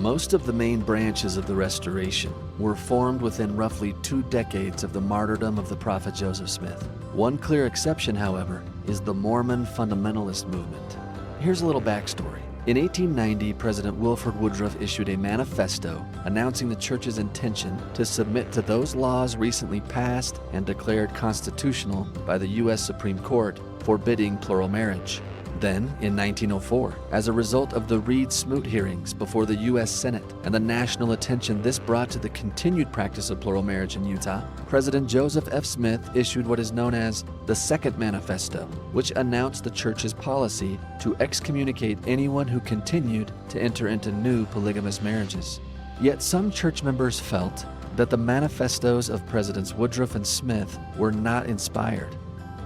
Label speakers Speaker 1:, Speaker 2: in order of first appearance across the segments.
Speaker 1: Most of the main branches of the Restoration were formed within roughly 2 decades of the martyrdom of the prophet Joseph Smith. One clear exception, however, is the Mormon Fundamentalist movement. Here's a little backstory. In 1890, President Wilford Woodruff issued a manifesto announcing the church's intention to submit to those laws recently passed and declared constitutional by the U.S. Supreme Court forbidding plural marriage. Then, in 1904, as a result of the Reed Smoot hearings before the U.S. Senate and the national attention this brought to the continued practice of plural marriage in Utah, President Joseph F. Smith issued what is known as the Second Manifesto, which announced the church's policy to excommunicate anyone who continued to enter into new polygamous marriages. Yet some church members felt that the manifestos of Presidents Woodruff and Smith were not inspired.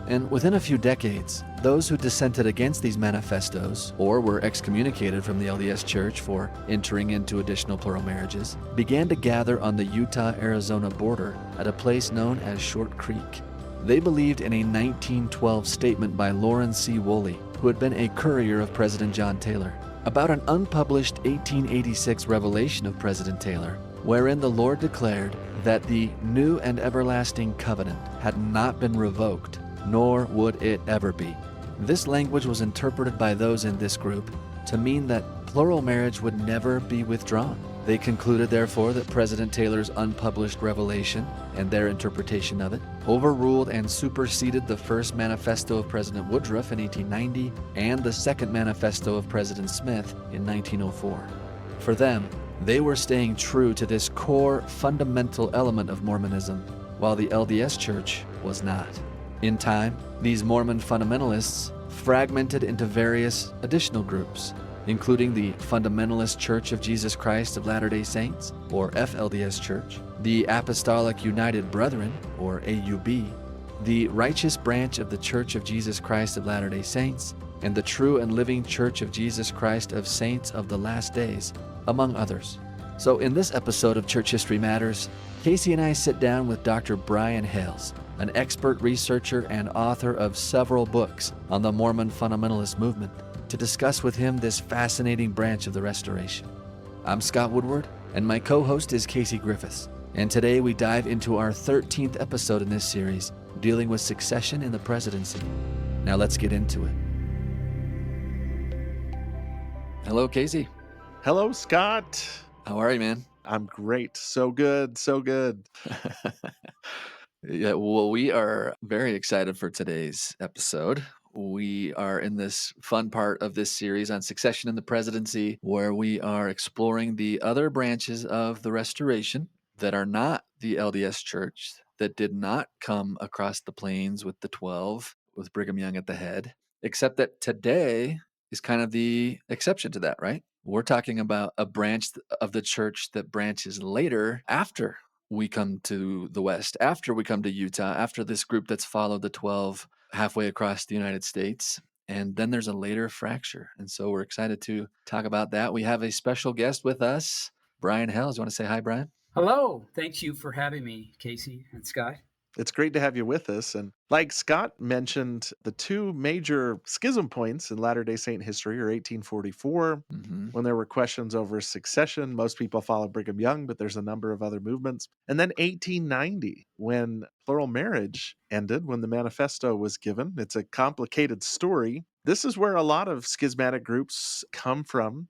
Speaker 1: And within a few decades, those who dissented against these manifestos or were excommunicated from the LDS Church for entering into additional plural marriages began to gather on the Utah-Arizona border at a place known as Short Creek. They believed in a 1912 statement by Lorin C. Woolley, who had been a courier of President John Taylor, about an unpublished 1886 revelation of President Taylor, wherein the Lord declared that the new and everlasting covenant had not been revoked, nor would it ever be. This language was interpreted by those in this group to mean that plural marriage would never be withdrawn. They concluded, therefore, that President Taylor's unpublished revelation and their interpretation of it overruled and superseded the first manifesto of President Woodruff in 1890 and the second manifesto of President Smith in 1904. For them, they were staying true to this core fundamental element of Mormonism, while the LDS Church was not. In time, these Mormon fundamentalists fragmented into various additional groups, including the Fundamentalist Church of Jesus Christ of Latter-day Saints, or FLDS Church, the Apostolic United Brethren, or AUB, the Righteous Branch of the Church of Jesus Christ of Latter-day Saints, and the True and Living Church of Jesus Christ of Saints of the Last Days, among others. So in this episode of Church History Matters, Casey and I sit down with Dr. Brian Hales, an expert researcher and author of several books on the Mormon Fundamentalist movement, to discuss with him this fascinating branch of the Restoration. I'm Scott Woodward, and my co-host is Casey Griffiths, and today we dive into our 13th episode in this series, dealing with succession in the presidency. Now let's get into it. Hello, Casey.
Speaker 2: Hello, Scott.
Speaker 1: How are you, man?
Speaker 2: I'm great. So good. So good.
Speaker 1: Yeah, well, we are very excited for today's episode. We are in this fun part of this series on succession in the presidency, where we are exploring the other branches of the Restoration that are not the LDS Church, that did not come across the plains with the 12, with Brigham Young at the head, except that today is kind of the exception to that, right? We're talking about a branch of the church that branches later after we come to the West, after we come to Utah, after this group that's followed the 12 halfway across the United States. And then there's a later fracture. And so we're excited to talk about that. We have a special guest with us, Brian Hales. You want to say hi, Brian?
Speaker 3: Hello. Thank you for having me, Casey and Scott.
Speaker 2: It's great to have you with us. And like Scott mentioned, the two major schism points in Latter-day Saint history are 1844, when there were questions over succession. Most people follow Brigham Young, but there's a number of other movements. And then 1890, when plural marriage ended, when the manifesto was given. It's a complicated story. This is where a lot of schismatic groups come from.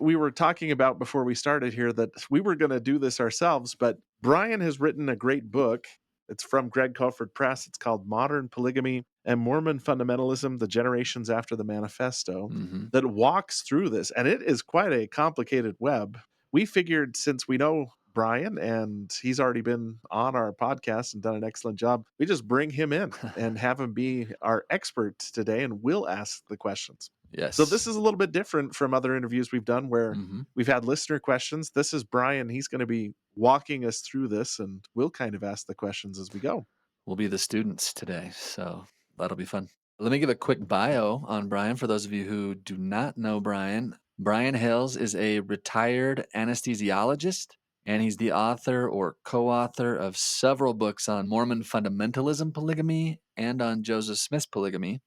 Speaker 2: We were talking about before we started here that we were going to do this ourselves, but Brian has written a great book. It's from Greg Colford Press. It's called Modern Polygamy and Mormon Fundamentalism, the Generations After the Manifesto, that walks through this. And it is quite a complicated web. We figured, since we know Brian and he's already been on our podcast and done an excellent job, we just bring him in and have him be our expert today, and we'll ask the questions.
Speaker 1: Yes.
Speaker 2: So this is a little bit different from other interviews we've done where we've had listener questions. This is Brian. He's going to be walking us through this, and we'll kind of ask the questions as we go.
Speaker 1: We'll be the students today, so that'll be fun. Let me give a quick bio on Brian for those of you who do not know Brian. Brian Hales is a retired anesthesiologist, and he's the author or co-author of several books on Mormon Fundamentalism polygamy and on Joseph Smith's polygamy.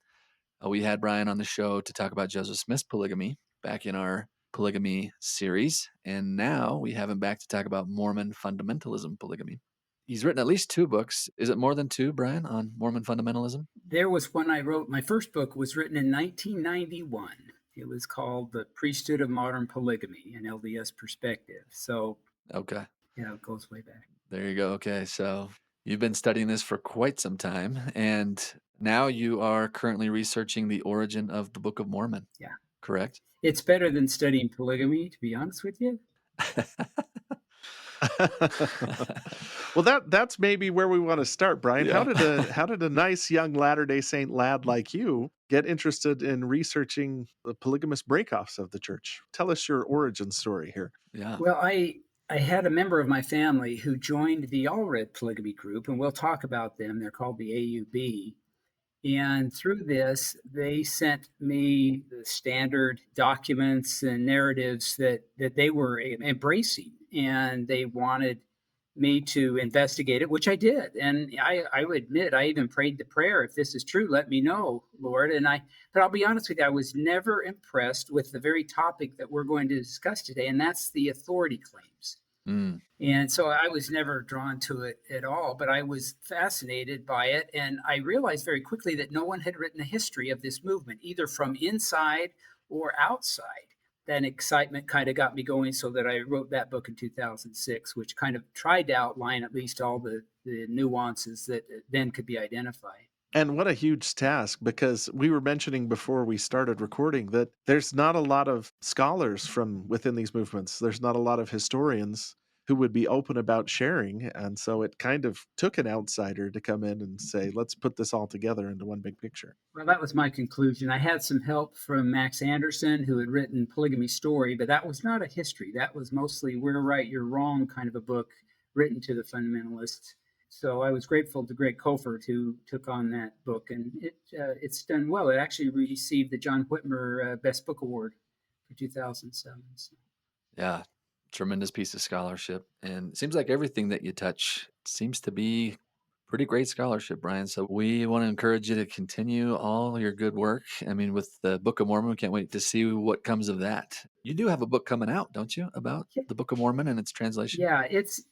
Speaker 1: We had Brian on the show to talk about Joseph Smith's polygamy back in our polygamy series, and now we have him back to talk about Mormon fundamentalism polygamy. He's written at least 2 books. Is it more than 2, Brian, on Mormon fundamentalism?
Speaker 3: There was one I wrote. My first book was written in 1991. It was called The Priesthood of Modern Polygamy, an LDS Perspective. So,
Speaker 1: Okay.
Speaker 3: yeah, it goes way back.
Speaker 1: There you go. Okay, so you've been studying this for quite some time, and now you are currently researching the origin of the Book of Mormon.
Speaker 3: Yeah.
Speaker 1: Correct?
Speaker 3: It's better than studying polygamy, to be honest with you.
Speaker 2: Well, that's maybe where we want to start, Brian.
Speaker 1: Yeah.
Speaker 2: How did a nice young Latter-day Saint lad like you get interested in researching the polygamous breakoffs of the church? Tell us your origin story here.
Speaker 1: Yeah.
Speaker 3: Well, I had a member of my family who joined the Allred polygamy group, and we'll talk about them. They're called the AUB. And through this, they sent me the standard documents and narratives that they were embracing, and they wanted me to investigate it, which I did. And I would admit, I even prayed the prayer, if this is true, let me know, Lord. But I'll be honest with you, I was never impressed with the very topic that we're going to discuss today, and that's the authority claims.
Speaker 1: Mm.
Speaker 3: And so I was never drawn to it at all, but I was fascinated by it. And I realized very quickly that no one had written a history of this movement, either from inside or outside. That excitement kind of got me going, so that I wrote that book in 2006, which kind of tried to outline at least all the nuances that then could be identified.
Speaker 2: And what a huge task, because we were mentioning before we started recording that there's not a lot of scholars from within these movements. There's not a lot of historians who would be open about sharing. And so it kind of took an outsider to come in and say, let's put this all together into one big picture.
Speaker 3: Well, that was my conclusion. I had some help from Max Anderson, who had written Polygamy Story, but that was not a history. That was mostly we're right, you're wrong kind of a book written to the fundamentalists. So I was grateful to Greg Kofert, who took on that book, and it's done well. It actually received the John Whitmer Best Book Award for 2007. So.
Speaker 1: Yeah, tremendous piece of scholarship. And it seems like everything that you touch seems to be pretty great scholarship, Brian. So we want to encourage you to continue all your good work. I mean, with the Book of Mormon, we can't wait to see what comes of that. You do have a book coming out, don't you, about the Book of Mormon and its translation?
Speaker 3: Yeah,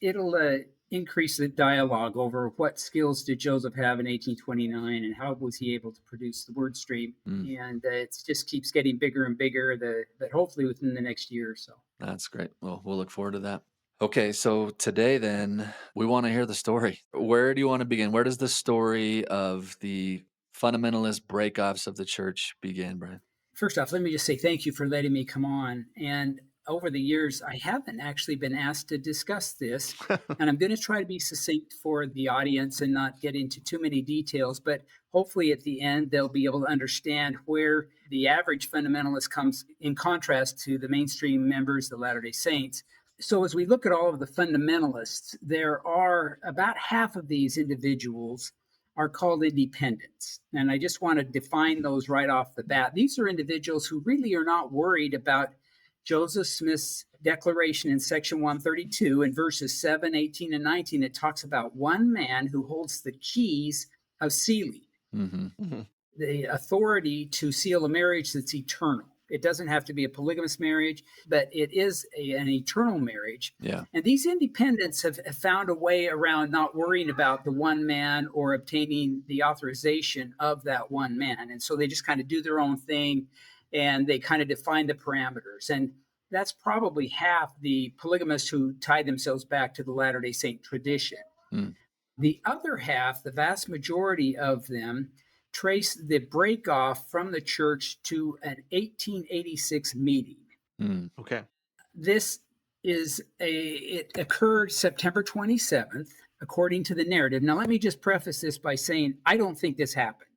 Speaker 3: it'll increase the dialogue over what skills did Joseph have in 1829 and how was he able to produce the word stream. And it just keeps getting bigger and bigger, but hopefully within the next year or so.
Speaker 1: That's great. Well, we'll look forward to that. Okay, so today then, we want to hear the story. Where do you want to begin? Where does the story of the fundamentalist breakoffs of the church begin, Brian?
Speaker 3: First off, let me just say thank you for letting me come on. And over the years, I haven't actually been asked to discuss this, and I'm going to try to be succinct for the audience and not get into too many details, but hopefully at the end, they'll be able to understand where the average fundamentalist comes in contrast to the mainstream members, the Latter-day Saints. So as we look at all of the fundamentalists, there are about half of these individuals are called independents. And I just want to define those right off the bat. These are individuals who really are not worried about Joseph Smith's declaration in section 132 in verses 7, 18, and 19. It talks about one man who holds the keys of sealing, the authority to seal a marriage that's eternal. It doesn't have to be a polygamous marriage, but it is an eternal marriage.
Speaker 1: Yeah.
Speaker 3: And these independents have found a way around not worrying about the one man or obtaining the authorization of that one man. And so they just kind of do their own thing, and they kind of define the parameters. And that's probably half the polygamists who tie themselves back to the Latter-day Saint tradition. The other half, the vast majority of them, trace the break-off from the church to an 1886 meeting.
Speaker 2: Okay.
Speaker 3: This it occurred September 27th, according to the narrative. Now, let me just preface this by saying, I don't think this happened.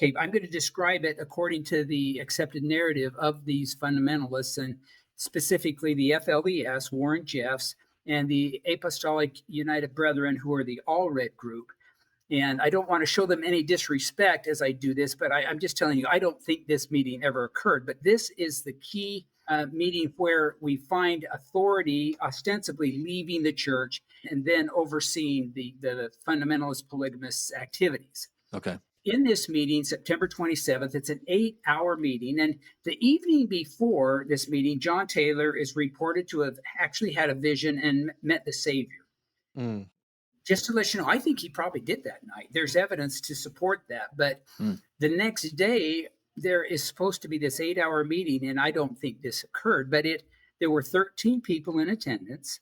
Speaker 1: Okay,
Speaker 3: I'm going to describe it according to the accepted narrative of these fundamentalists, and specifically the FLDS, Warren Jeffs, and the Apostolic United Brethren, who are the Allred Group. And I don't want to show them any disrespect as I do this, but I'm just telling you, I don't think this meeting ever occurred. But this is the key meeting where we find authority ostensibly leaving the church and then overseeing the fundamentalist polygamists' activities.
Speaker 1: okay.
Speaker 3: in this meeting, September 27th, it's an 8-hour meeting. And the evening before this meeting, John Taylor is reported to have actually had a vision and met the Savior. Just to let you know, I think he probably did that night. There's evidence to support that. But the next day, there is supposed to be this 8-hour meeting, and I don't think this occurred, but there were 13 people in attendance.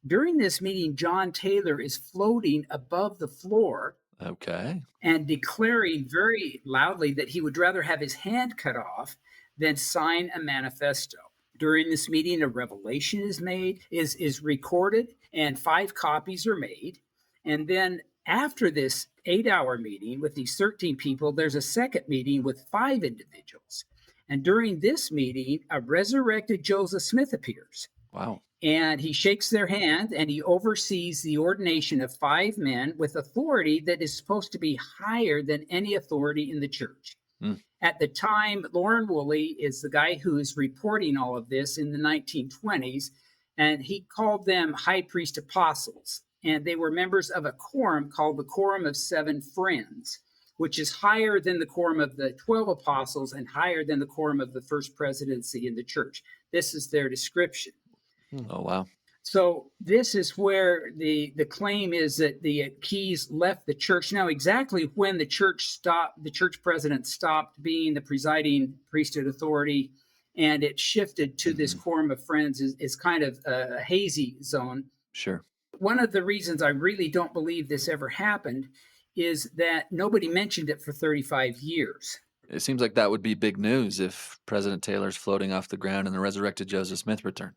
Speaker 3: During this meeting, John Taylor is floating above the floor.
Speaker 1: Okay.
Speaker 3: And declaring very loudly that he would rather have his hand cut off than sign a manifesto. During this meeting, a revelation is recorded, and 5 copies are made. And then after this 8-hour meeting with these 13 people, there's a second meeting with 5 individuals. And during this meeting, a resurrected Joseph Smith appears.
Speaker 1: Wow.
Speaker 3: And he shakes their hand, and he oversees the ordination of 5 men with authority that is supposed to be higher than any authority in the church. At the time, Lorin Woolley is the guy who is reporting all of this in the 1920s, and he called them high priest apostles. And they were members of a quorum called the Quorum of 7 Friends, which is higher than the quorum of the 12 apostles and higher than the quorum of the first presidency in the church. This is their description.
Speaker 1: Oh, wow.
Speaker 3: So this is where the claim is that the Keys left the church. Now, exactly when the church president stopped being the presiding priesthood authority and it shifted to this quorum of friends is kind of a hazy zone.
Speaker 1: Sure.
Speaker 3: One of the reasons I really don't believe this ever happened is that nobody mentioned it for 35 years.
Speaker 1: It seems like that would be big news if President Taylor's floating off the ground and the resurrected Joseph Smith returned.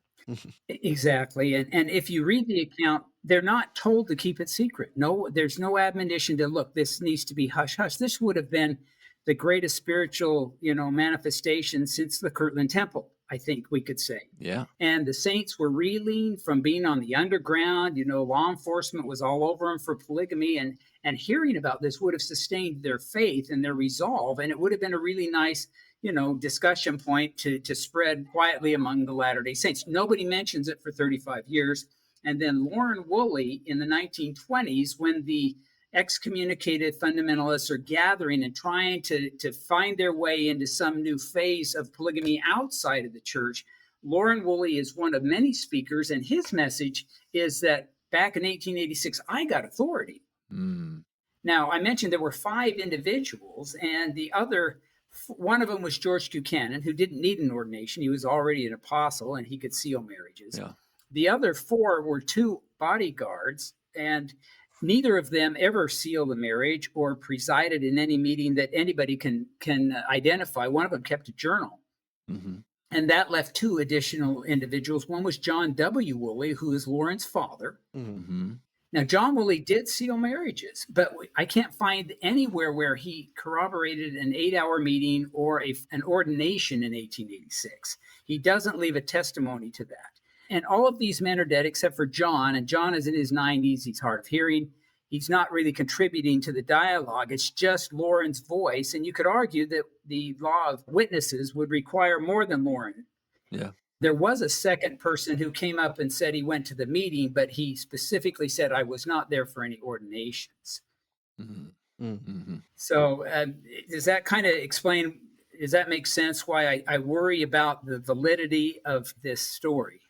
Speaker 3: Exactly. And if you read the account, they're not told to keep it secret. No, there's no admonition to look, this needs to be hush hush. This would have been the greatest spiritual, manifestation since the Kirtland Temple, I think we could say.
Speaker 1: Yeah.
Speaker 3: And the saints were reeling from being on the underground. Law enforcement was all over them for polygamy, and hearing about this would have sustained their faith and their resolve. And it would have been a really nice discussion point to spread quietly among the Latter-day Saints. Nobody mentions it for 35 years. And then Lorin Woolley in the 1920s, when the excommunicated fundamentalists are gathering and trying to find their way into some new phase of polygamy outside of the church, Lorin Woolley is one of many speakers, and his message is that back in 1886, I got authority. Now, I mentioned there were 5 individuals, and one of them was George Buchanan, who didn't need an ordination. He was already an apostle, and he could seal marriages. Yeah. The other 4 were 2 bodyguards, and neither of them ever sealed a marriage or presided in any meeting that anybody can identify. One of them kept a journal. And that left 2 additional individuals. One was John W. Woolley, who is Lorin's father. Now, John Woolley did seal marriages, but I can't find anywhere where he corroborated an 8-hour meeting or an ordination in 1886. He doesn't leave a testimony to that. And all of these men are dead except for John, and John is in his 90s. He's hard of hearing. He's not really contributing to the dialogue. It's just Lorin's voice, and you could argue that the law of witnesses would require more than Lorin.
Speaker 1: Yeah.
Speaker 3: There was a second person who came up and said he went to the meeting, but he specifically said, I was not there for any ordinations. So does that kind of explain, does that make sense why I worry about the validity of this story?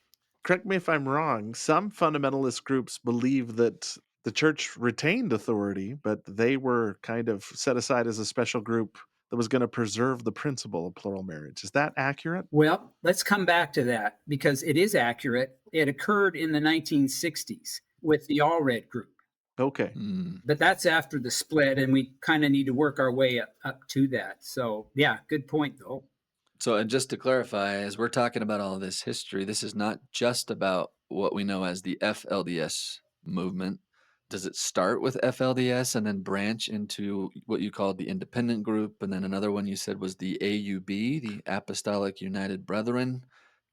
Speaker 2: Correct me if I'm wrong. Some fundamentalist groups believe that the church retained authority, but they were kind of set aside as a special group that was going to preserve the principle of plural marriage. Is that accurate?
Speaker 3: Well, let's come back to that because it is accurate. It occurred in the 1960s with the Allred Group.
Speaker 2: Okay.
Speaker 3: But that's after the split, and we kind of need to work our way up to that. So, yeah, good point, though.
Speaker 1: So, and just to clarify, as we're talking about all this history, this is not just about what we know as the FLDS movement. Does it start with FLDS and then branch into what you called the independent group? And then another one you said was the AUB, the Apostolic United Brethren.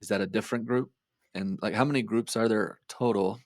Speaker 1: Is that a different group? And how many groups are there total?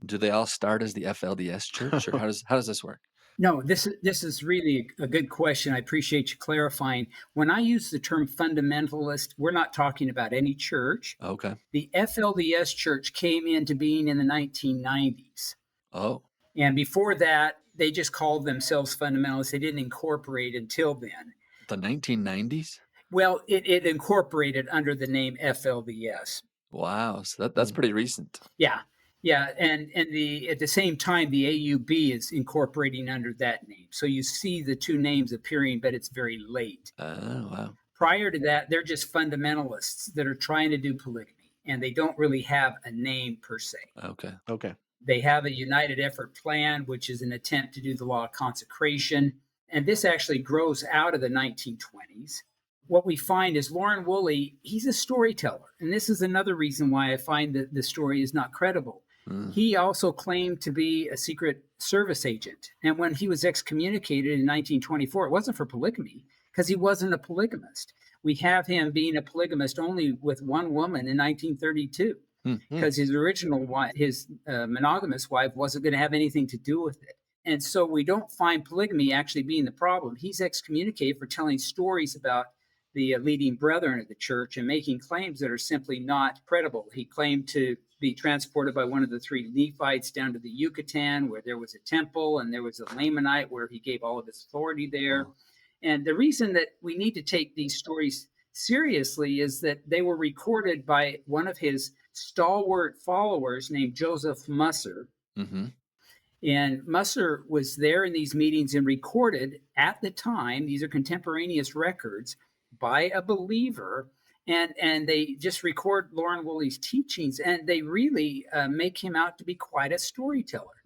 Speaker 1: Do they all start as the FLDS Church, or how does this work?
Speaker 3: No, this is really a good question. I appreciate you clarifying. When I use the term fundamentalist, we're not talking about any church.
Speaker 1: Okay.
Speaker 3: The FLDS Church came into being in the 1990s.
Speaker 1: Oh.
Speaker 3: And before that, They just called themselves fundamentalists. They didn't incorporate until then.
Speaker 1: The 1990s?
Speaker 3: Well, it incorporated under the name FLDS.
Speaker 1: Wow, so that's pretty recent.
Speaker 3: Yeah, yeah, and at the same time, the AUB is incorporating under that name. So you see the two names appearing, but it's very late.
Speaker 1: Oh, wow.
Speaker 3: Prior to that, they're just fundamentalists that are trying to do polygamy, and they don't really have a name per se.
Speaker 2: Okay.
Speaker 3: They have a united effort plan, which is an attempt to do the law of consecration, and this actually grows out of the 1920s. What we find is Lorin Woolley, he's a storyteller. And this is another reason why I find that the story is not credible. He also claimed to be a Secret Service agent. And when he was excommunicated in 1924, it wasn't for polygamy because he wasn't a polygamist. We have him being a polygamist only with one woman in 1932 because his original wife, his monogamous wife, wasn't going to have anything to do with it. And so we don't find polygamy actually being the problem. He's excommunicated for telling stories about the leading brethren of the church and making claims that are simply not credible. He claimed to be transported by one of the three Nephites down to the Yucatan, where there was a temple, and there was a Lamanite where he gave all of his authority there. And the reason that we need to take these stories seriously is that they were recorded by one of his stalwart followers named Joseph Musser. And Musser was there in these meetings and recorded at the time, these are contemporaneous records, by a believer, and they just record Lorin Woolley's teachings, and they really make him out to be quite a storyteller.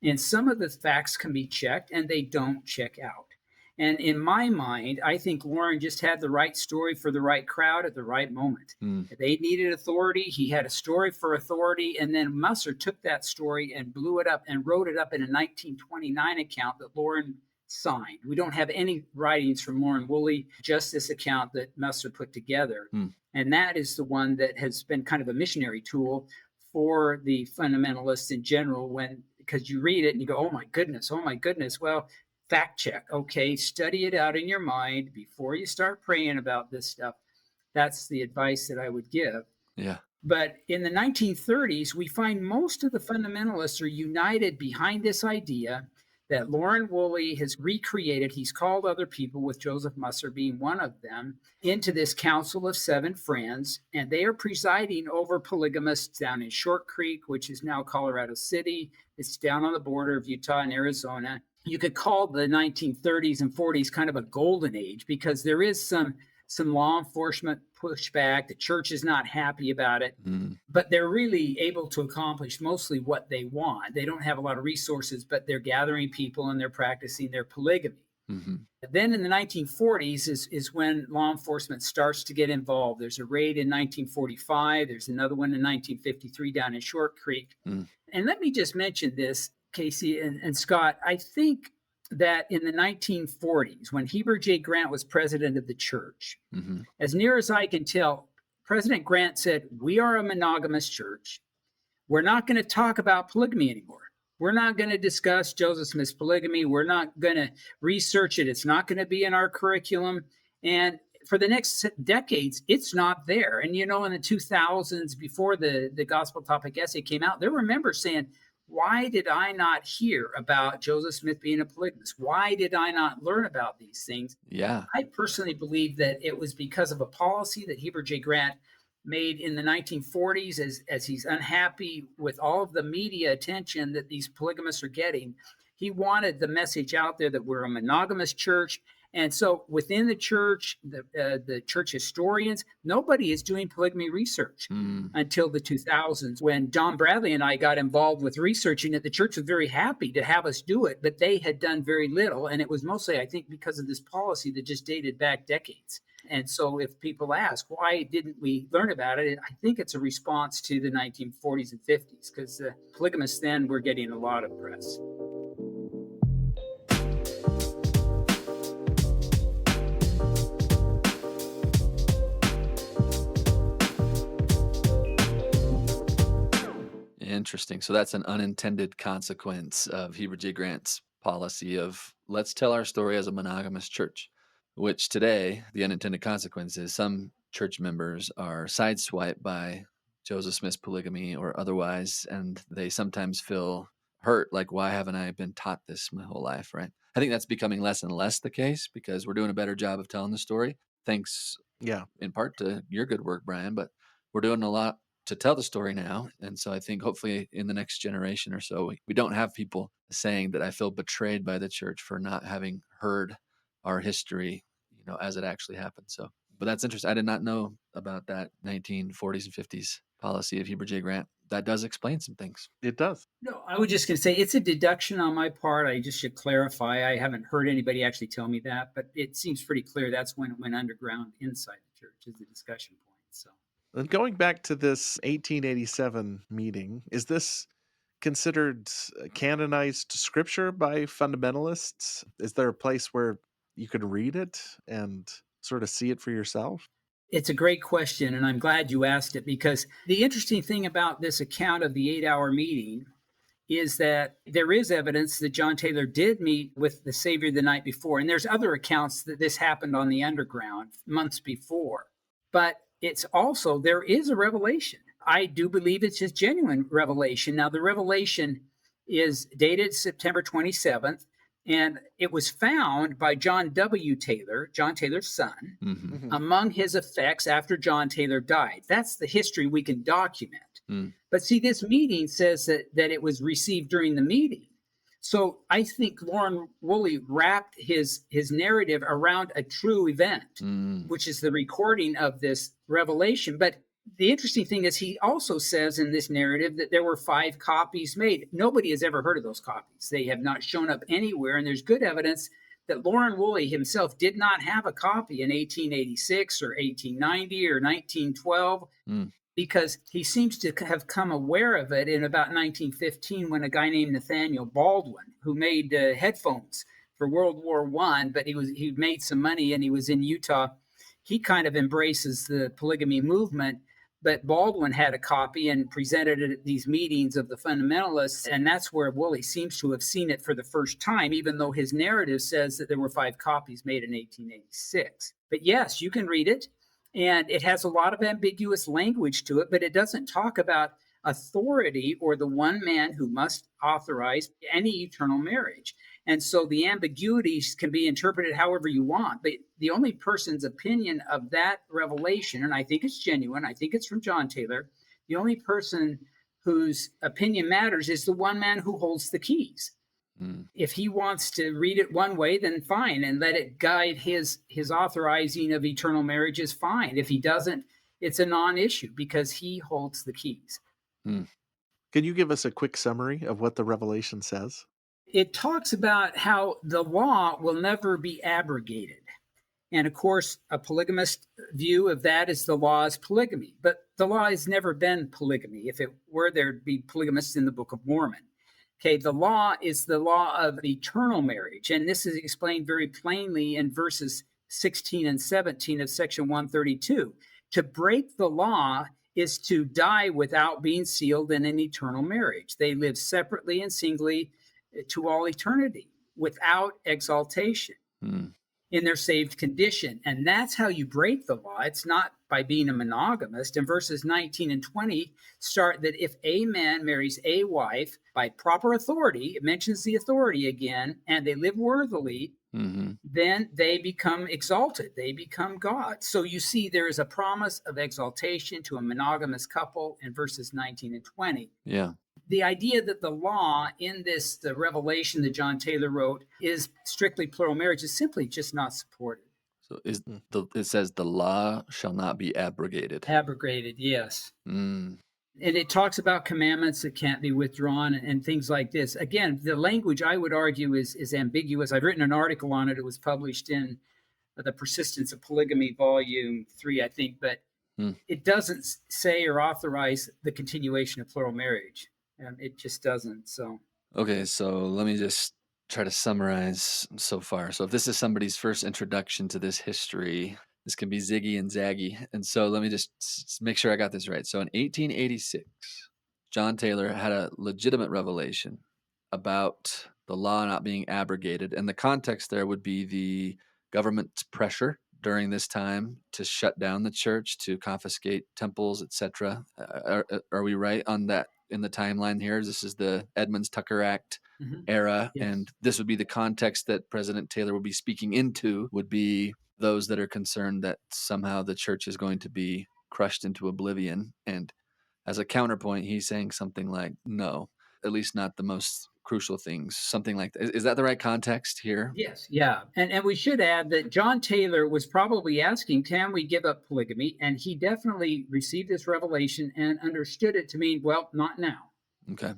Speaker 3: And some of the facts can be checked, and they don't check out. And in my mind, I think Lorin just had the right story for the right crowd at the right moment. They needed authority. He had a story for authority, and then Musser took that story and blew it up and wrote it up in a 1929 account that Lorin signed. We don't have any writings from Lorin Woolley, just this account that Musser put together. And that is the one that has been kind of a missionary tool for the fundamentalists in general, because you read it and you go, oh my goodness. Well, fact check. Okay, study it out in your mind before you start praying about this stuff. That's the advice that I would give.
Speaker 1: Yeah.
Speaker 3: But in the 1930s, we find most of the fundamentalists are united behind this idea that Lorin Woolley has recreated. He's called other people, with Joseph Musser being one of them, into this Council of Seven Friends, and they are presiding over polygamists down in Short Creek, which is now Colorado City. It's down on the border of Utah and Arizona. You could call the 1930s and 40s kind of a golden age because there is some law enforcement pushback. The church is not happy about it, but they're really able to accomplish mostly what they want. They don't have a lot of resources, but they're gathering people and they're practicing their polygamy. Then in the 1940s is when law enforcement starts to get involved. There's a raid in 1945. There's another one in 1953 down in Short Creek. And let me just mention this, Casey and Scott. I think that in the 1940s, when Heber J. Grant was president of the church, as near as I can tell, President Grant said, we are a monogamous church. We're not going to talk about polygamy anymore. We're not going to discuss Joseph Smith's polygamy. We're not going to research it. It's not going to be in our curriculum. And for the next decades, it's not there. And, in the 2000s, before the Gospel Topic essay came out, there were members saying, why did I not hear about Joseph Smith being a polygamist? Why did I not learn about these things?
Speaker 1: Yeah.
Speaker 3: I personally believe that it was because of a policy that Heber J. Grant made in the 1940s as he's unhappy with all of the media attention that these polygamists are getting. He wanted the message out there that we're a monogamous church. And so within the church, the church historians, nobody is doing polygamy research until the 2000s, when Don Bradley and I got involved with researching it. The church was very happy to have us do it, but they had done very little. And it was mostly, I think, because of this policy that just dated back decades. And so if people ask, why didn't we learn about it? I think it's a response to the 1940s and 50s, because the polygamists then were getting a lot of press.
Speaker 1: Interesting. So that's an unintended consequence of Heber J. Grant's policy of let's tell our story as a monogamous church, which today the unintended consequence is some church members are sideswiped by Joseph Smith's polygamy or otherwise, and they sometimes feel hurt, like, why haven't I been taught this my whole life, right? I think that's becoming less and less the case because we're doing a better job of telling the story. Thanks
Speaker 2: Yeah.
Speaker 1: in part to your good work, Brian, but we're doing a lot to tell the story now. And so I think hopefully in the next generation or so, we don't have people saying that I feel betrayed by the church for not having heard our history, as it actually happened. So, but that's interesting. I did not know about that 1940s and 50s policy of Heber J. Grant. That does explain some things.
Speaker 2: It does.
Speaker 3: No, I was just going to say it's a deduction on my part. I just should clarify. I haven't heard anybody actually tell me that, but it seems pretty clear that's when it went underground inside the church is the discussion point. So,
Speaker 2: And going back to this 1887 meeting, is this considered canonized scripture by fundamentalists? Is there a place where you could read it and sort of see it for yourself?
Speaker 3: it's a great question, and I'm glad you asked it because the interesting thing about this account of the 8-hour meeting is that there is evidence that John Taylor did meet with the Savior the night before. And there's other accounts that this happened on the underground months before. But it's also, there is a revelation. I do believe it's a genuine revelation. Now, the revelation is dated September 27th, and it was found by John W. Taylor, John Taylor's son, among his effects after John Taylor died. That's the history we can document. But see, this meeting says that it was received during the meeting. So I think Lorin Woolley wrapped his narrative around a true event, which is the recording of this revelation. But the interesting thing is he also says in this narrative that there were 5 copies made. Nobody has ever heard of those copies. They have not shown up anywhere. And there's good evidence that Lorin Woolley himself did not have a copy in 1886 or 1890 or 1912. Because he seems to have come aware of it in about 1915 when a guy named Nathaniel Baldwin, who made headphones for World War I, but he made some money and he was in Utah. He kind of embraces the polygamy movement, but Baldwin had a copy and presented it at these meetings of the fundamentalists, and that's where Woolley seems to have seen it for the first time, even though his narrative says that there were 5 copies made in 1886. But yes, you can read it. And it has a lot of ambiguous language to it, but it doesn't talk about authority or the one man who must authorize any eternal marriage. And so the ambiguities can be interpreted however you want. But the only person's opinion of that revelation, and I think it's genuine, I think it's from John Taylor, the only person whose opinion matters is the one man who holds the keys. If he wants to read it one way, then fine, and let it guide his authorizing of eternal marriage is fine. If he doesn't, it's a non-issue because he holds the keys.
Speaker 2: Can you give us a quick summary of what the revelation says?
Speaker 3: It talks about how the law will never be abrogated. And of course, a polygamist view of that is the law is polygamy. But the law has never been polygamy. If it were, there'd be polygamists in the Book of Mormon. Okay, the law is the law of eternal marriage. And this is explained very plainly in verses 16 and 17 of section 132. To break the law is to die without being sealed in an eternal marriage. They live separately and singly to all eternity without exaltation in their saved condition. And that's how you break the law. It's not by being a monogamist. And verses 19 and 20 start that if a man marries a wife by proper authority, it mentions the authority again, and they live worthily, then they become exalted. They become God. So you see there is a promise of exaltation to a monogamous couple in verses 19 and 20.
Speaker 1: Yeah.
Speaker 3: The idea that the law in the revelation that John Taylor wrote is strictly plural marriage is simply just not supported.
Speaker 1: So it says the law shall not be abrogated.
Speaker 3: Abrogated, yes. And it talks about commandments that can't be withdrawn and things like this. Again, the language I would argue is ambiguous. I've written an article on it. It was published in The Persistence of Polygamy, Volume 3, I think, but it doesn't say or authorize the continuation of plural marriage. It just doesn't. So
Speaker 1: okay, so let me just try to summarize so far. So if this is somebody's first introduction to this history, this can be ziggy and zaggy. And so let me just make sure I got this right. So in 1886, John Taylor had a legitimate revelation about the law not being abrogated. And the context there would be the government's pressure during this time to shut down the church, to confiscate temples, etc. Are we right on that in the timeline here. This is the Edmunds-Tucker Act era,
Speaker 3: Yes.
Speaker 1: and this would be the context that President Taylor would be speaking into, would be those that are concerned that somehow the church is going to be crushed into oblivion. And as a counterpoint, he's saying something like, no, at least not the most crucial things, something like that. Is that the right context here?
Speaker 3: Yes, yeah. And we should add that John Taylor was probably asking, can we give up polygamy? And he definitely received this revelation and understood it to mean, well, not now.
Speaker 1: Okay.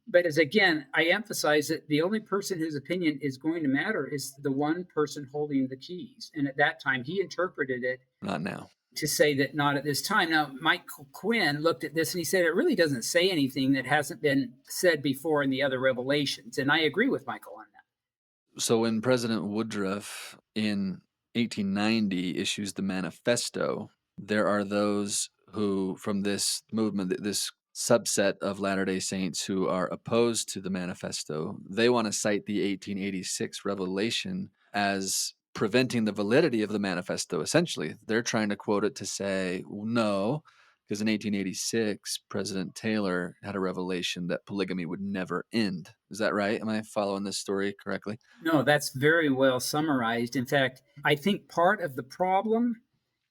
Speaker 3: But as again, I emphasize that the only person whose opinion is going to matter is the one person holding the keys. And at that time, he interpreted it
Speaker 1: Not now.
Speaker 3: to say that not at this time. Now, Michael Quinn looked at this and he said it really doesn't say anything that hasn't been said before in the other revelations. And I agree with Michael on that.
Speaker 1: So when President Woodruff in 1890 issues the Manifesto, there are those who, from this movement, this subset of Latter-day Saints who are opposed to the Manifesto, they want to cite the 1886 revelation as preventing the validity of the Manifesto. Essentially, they're trying to quote it to say, no, because in 1886, President Taylor had a revelation that polygamy would never end. Is that right? Am I following this story correctly?
Speaker 3: No, that's very well summarized. In fact, I think part of the problem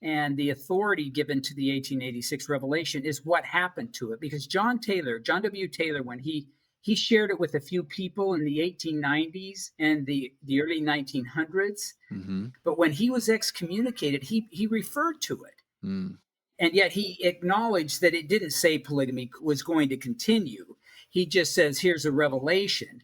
Speaker 3: and the authority given to the 1886 revelation is what happened to it. Because John W. Taylor, when he shared it with a few people in the 1890s and the early 1900s, but when he was excommunicated, he referred to it. And yet he acknowledged that it didn't say polygamy was going to continue. He just says, here's a revelation.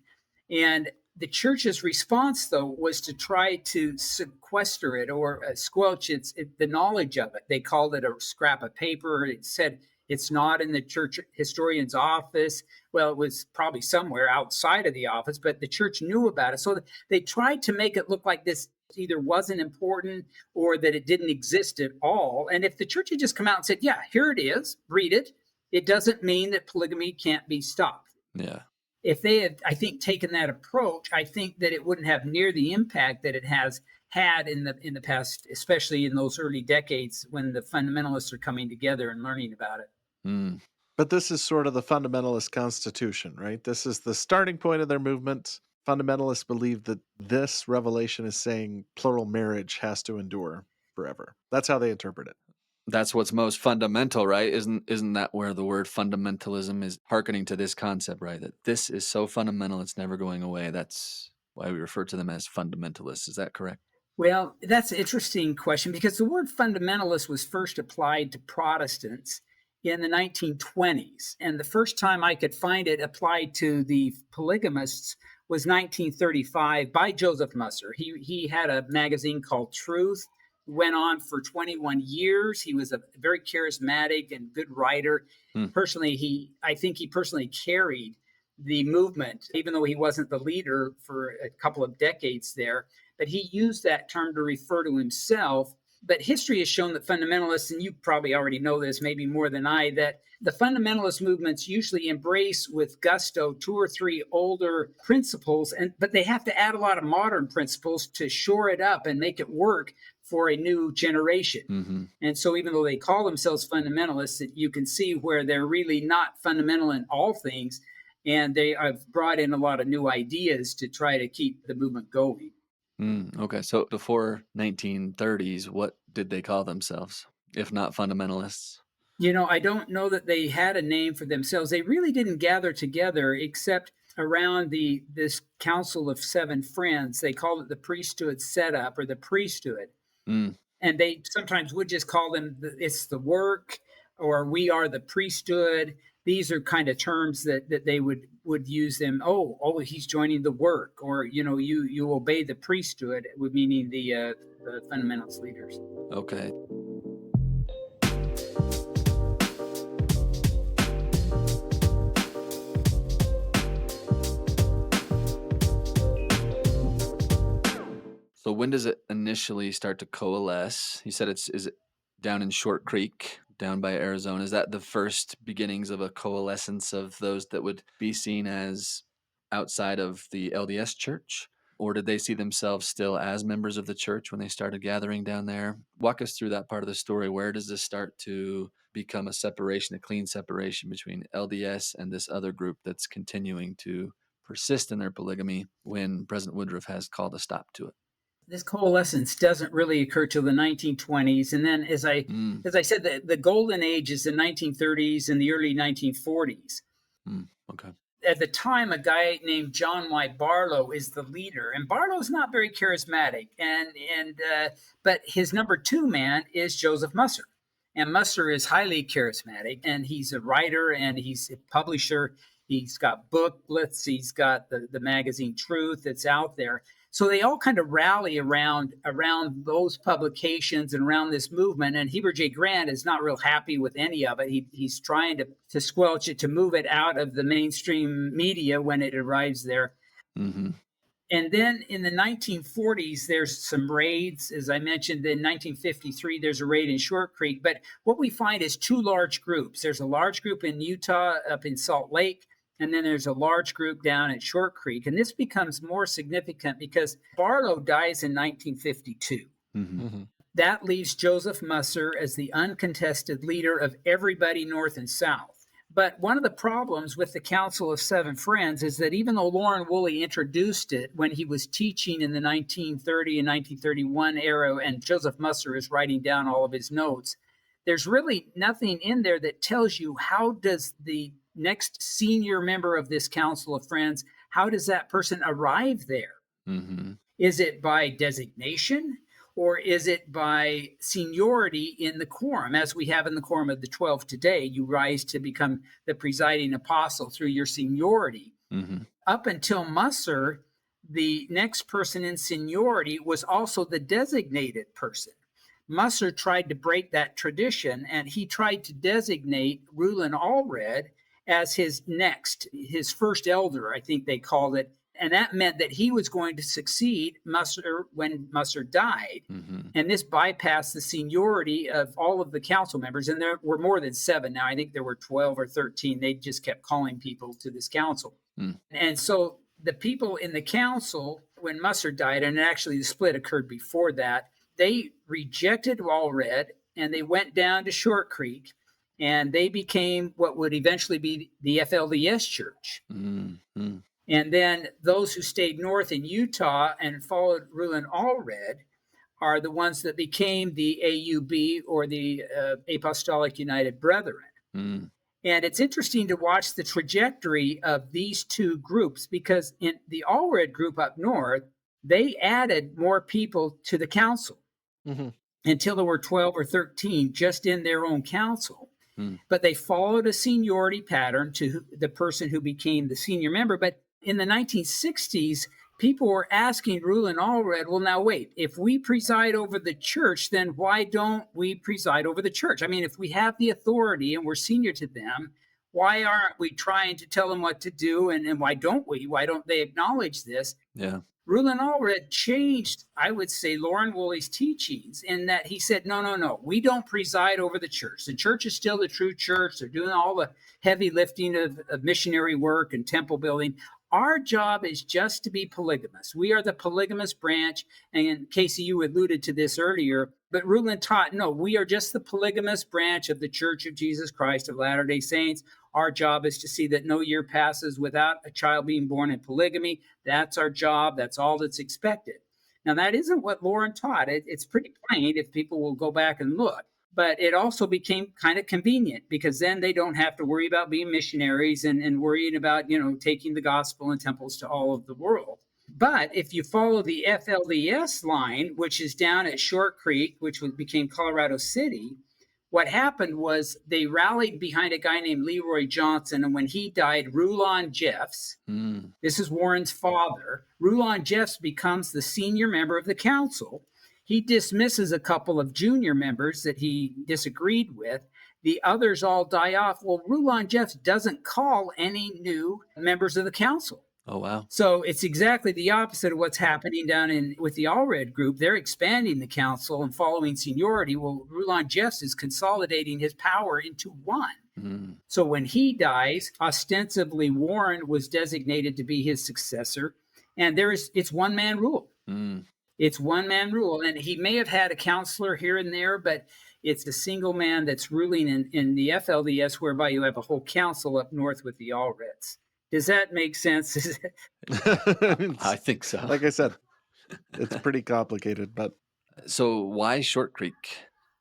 Speaker 3: And the church's response, though, was to try to sequester it or squelch the knowledge of it. They called it a scrap of paper. It said it's not in the church historian's office. Well, it was probably somewhere outside of the office, but the church knew about it. So they tried to make it look like this either wasn't important or that it didn't exist at all. And if the church had just come out and said, yeah, here it is, read it, it doesn't mean that polygamy can't be stopped.
Speaker 1: Yeah.
Speaker 3: If they had, I think, taken that approach, I think that it wouldn't have near the impact that it has had in the past, especially in those early decades when the fundamentalists are coming together and learning about it.
Speaker 2: But this is sort of the fundamentalist constitution, right? This is the starting point of their movement. Fundamentalists believe that this revelation is saying plural marriage has to endure forever. That's how they interpret it.
Speaker 1: That's what's most fundamental, right? Isn't that where the word fundamentalism is hearkening to this concept, right? That this is so fundamental, it's never going away. That's why we refer to them as fundamentalists. Is that correct?
Speaker 3: Well, that's an interesting question because the word fundamentalist was first applied to Protestants in the 1920s. And the first time I could find it applied to the polygamists was 1935 by Joseph Musser. He had a magazine called Truth, went on for 21 years. He was a very charismatic and good writer. Personally, I think he personally carried the movement, even though he wasn't the leader for a couple of decades there. But he used that term to refer to himself. But history has shown that fundamentalists, and you probably already know this maybe more than I, that the fundamentalist movements usually embrace with gusto 2 or 3 older principles, but they have to add a lot of modern principles to shore it up and make it work for a new generation. And so even though they call themselves fundamentalists, you can see where they're really not fundamental in all things, and they have brought in a lot of new ideas to try to keep the movement going.
Speaker 1: Okay, so before 1930s, what did they call themselves, if not fundamentalists?
Speaker 3: You know, I don't know that they had a name for themselves. They really didn't gather together except around this Council of Seven Friends. They called it the priesthood setup or the priesthood. And they sometimes would just call them, it's the work, or we are the priesthood. These are kind of terms that they would use them. Oh, he's joining the work, or you obey the priesthood, meaning the fundamentalist leaders.
Speaker 1: Okay. So when does it initially start to coalesce? You said is it down in Short Creek, down by Arizona? Is that the first beginnings of a coalescence of those that would be seen as outside of the LDS Church? Or did they see themselves still as members of the church when they started gathering down there? Walk us through that part of the story. Where does this start to become a separation, a clean separation between LDS and this other group that's continuing to persist in their polygamy when President Woodruff has called a stop to it?
Speaker 3: This coalescence doesn't really occur till the 1920s, and then, as I said, the golden age is the 1930s and the early 1940s.
Speaker 1: Okay.
Speaker 3: At the time, a guy named John Y. Barlow is the leader, and Barlow's not very charismatic, but his number two man is Joseph Musser, and Musser is highly charismatic, and he's a writer and he's a publisher. He's got booklets. He's got the magazine Truth that's out there. So they all kind of rally around those publications and around this movement. And Heber J. Grant is not real happy with any of it. He's trying to squelch it, to move it out of the mainstream media when it arrives there. Mm-hmm. And then in the 1940s, there's some raids. As I mentioned, in 1953, there's a raid in Short Creek. But what we find is two large groups. There's a large group in Utah up in Salt Lake, and then there's a large group down at Short Creek. And this becomes more significant because Barlow dies in 1952. Mm-hmm. That leaves Joseph Musser as the uncontested leader of everybody north and south. But one of the problems with the Council of Seven Friends is that even though Lorin Woolley introduced it when he was teaching in the 1930 and 1931 era, and Joseph Musser is writing down all of his notes, there's really nothing in there that tells you how does the next senior member of this Council of Friends, how does that person arrive there? Mm-hmm. Is it by designation, or is it by seniority in the quorum, as we have in the quorum of the 12 today? You rise to become the presiding apostle through your seniority. Mm-hmm. Up until Musser, the next person in seniority was also the designated person. Musser tried to break that tradition, and he tried to designate Rulon Allred as his first elder, I think they called it. And that meant that he was going to succeed Musser when Musser died. Mm-hmm. And this bypassed the seniority of all of the council members. And there were more than 7 now. I think there were 12 or 13. They just kept calling people to this council. Mm. And so the people in the council, when Musser died, and actually the split occurred before that, they rejected Allred and they went down to Short Creek. And they became what would eventually be the FLDS Church. Mm-hmm. And then those who stayed north in Utah and followed Rulon Allred are the ones that became the AUB, or the Apostolic United Brethren. Mm. And it's interesting to watch the trajectory of these two groups, because in the Allred group up north, they added more people to the council until there were 12 or 13 just in their own council. But they followed a seniority pattern to the person who became the senior member. But in the 1960s, people were asking Rulon Allred, well, now wait, if we preside over the church, then why don't we preside over the church? I mean, if we have the authority and we're senior to them, why aren't we trying to tell them what to do? And why don't we? Why don't they acknowledge this? Yeah. Rulon Allred changed, I would say, Lorin Woolley's teachings in that he said, no, we don't preside over the church. The church is still the true church. They're doing all the heavy lifting of missionary work and temple building. Our job is just to be polygamous. We are the polygamous branch. And Casey, you alluded to this earlier, but Rulon taught, no, we are just the polygamous branch of the Church of Jesus Christ of Latter-day Saints. Our job is to see that no year passes without a child being born in polygamy. That's our job. That's all that's expected. Now, that isn't what Lorin taught. It's pretty plain if people will go back and look. But it also became kind of convenient, because then they don't have to worry about being missionaries and worrying about, taking the gospel and temples to all of the world. But if you follow the FLDS line, which is down at Short Creek, which became Colorado City, what happened was they rallied behind a guy named Leroy Johnson. And when he died, Rulon Jeffs, this is Warren's father, Rulon Jeffs becomes the senior member of the council. He dismisses a couple of junior members that he disagreed with. The others all die off. Well, Rulon Jeffs doesn't call any new members of the council.
Speaker 1: Oh, wow.
Speaker 3: So it's exactly the opposite of what's happening down with the Allred Group. They're expanding the council and following seniority. Well, Rulon Jeffs is consolidating his power into one. So when he dies, ostensibly Warren was designated to be his successor. And it's one-man rule.
Speaker 1: Mm.
Speaker 3: It's one-man rule. And he may have had a counselor here and there, but it's a single man that's ruling in the FLDS, whereby you have a whole council up north with the Allreds. Does that make sense?
Speaker 1: I think so.
Speaker 2: Like I said, it's pretty complicated, but
Speaker 1: So why Short Creek?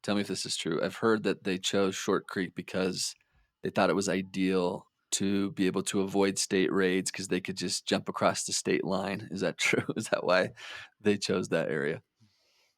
Speaker 1: Tell me if this is true. I've heard that they chose Short Creek because they thought it was ideal to be able to avoid state raids because they could just jump across the state line. Is that true? Is that why they chose that area?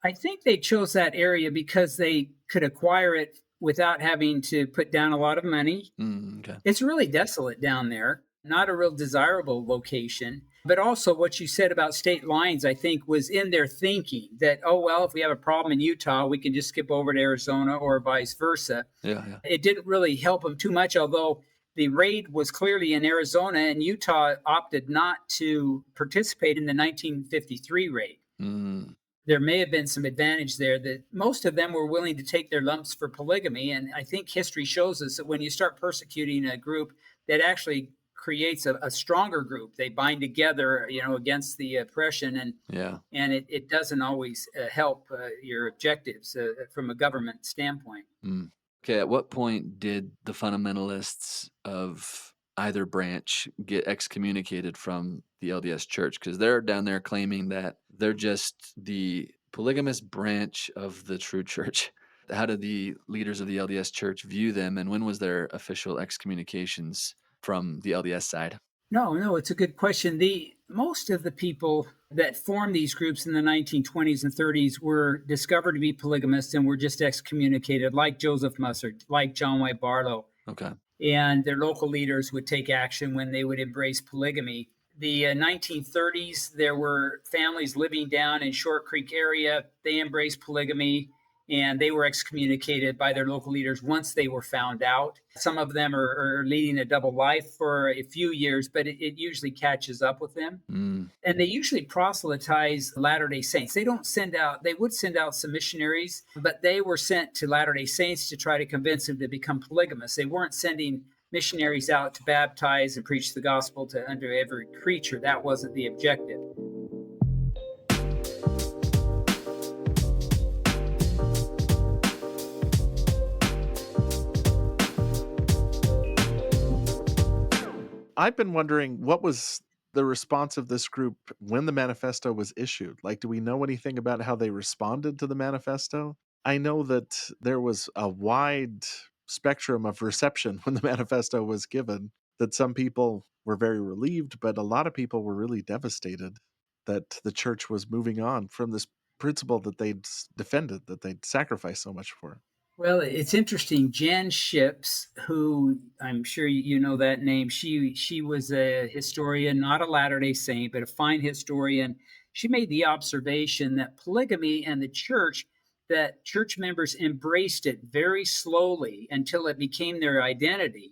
Speaker 3: I think they chose that area because they could acquire it without having to put down a lot of money.
Speaker 1: Okay.
Speaker 3: It's really desolate down there, not a real desirable location. But also what you said about state lines, I think, was in their thinking that, oh, well, if we have a problem in Utah, we can just skip over to Arizona or vice versa.
Speaker 1: Yeah.
Speaker 3: It didn't really help them too much, although the raid was clearly in Arizona, and Utah opted not to participate in the 1953 raid.
Speaker 1: Mm.
Speaker 3: There may have been some advantage there that most of them were willing to take their lumps for polygamy. And I think history shows us that when you start persecuting a group, that actually creates a stronger group. They bind together, against the oppression, and it doesn't always help your objectives from a government standpoint.
Speaker 1: Mm. Okay, at what point did the fundamentalists of either branch get excommunicated from the LDS Church? Because they're down there claiming that they're just the polygamous branch of the true church. How did the leaders of the LDS Church view them, and when was their official excommunications from the LDS side?
Speaker 3: No, it's a good question. Most of the people that formed these groups in the 1920s and 30s were discovered to be polygamists and were just excommunicated, like Joseph Musser, like John Y. Barlow.
Speaker 1: Okay.
Speaker 3: And their local leaders would take action when they would embrace polygamy. The 1930s, there were families living down in Short Creek area. They embraced polygamy, and they were excommunicated by their local leaders once they were found out. Some of them are leading a double life for a few years, but it usually catches up with them.
Speaker 1: Mm.
Speaker 3: And they usually proselytize Latter-day Saints. They would send out some missionaries, but they were sent to Latter-day Saints to try to convince them to become polygamous. They weren't sending missionaries out to baptize and preach the gospel to unto every creature. That wasn't the objective.
Speaker 2: I've been wondering what was the response of this group when the manifesto was issued. Like, do we know anything about how they responded to the manifesto? I know that there was a wide spectrum of reception when the manifesto was given, that some people were very relieved, but a lot of people were really devastated that the church was moving on from this principle that they'd defended, that they'd sacrificed so much for.
Speaker 3: Well, it's interesting. Jan Ships, who I'm sure you know that name, she was a historian, not a Latter-day Saint, but a fine historian. She made the observation that polygamy and the church, that church members embraced it very slowly until it became their identity.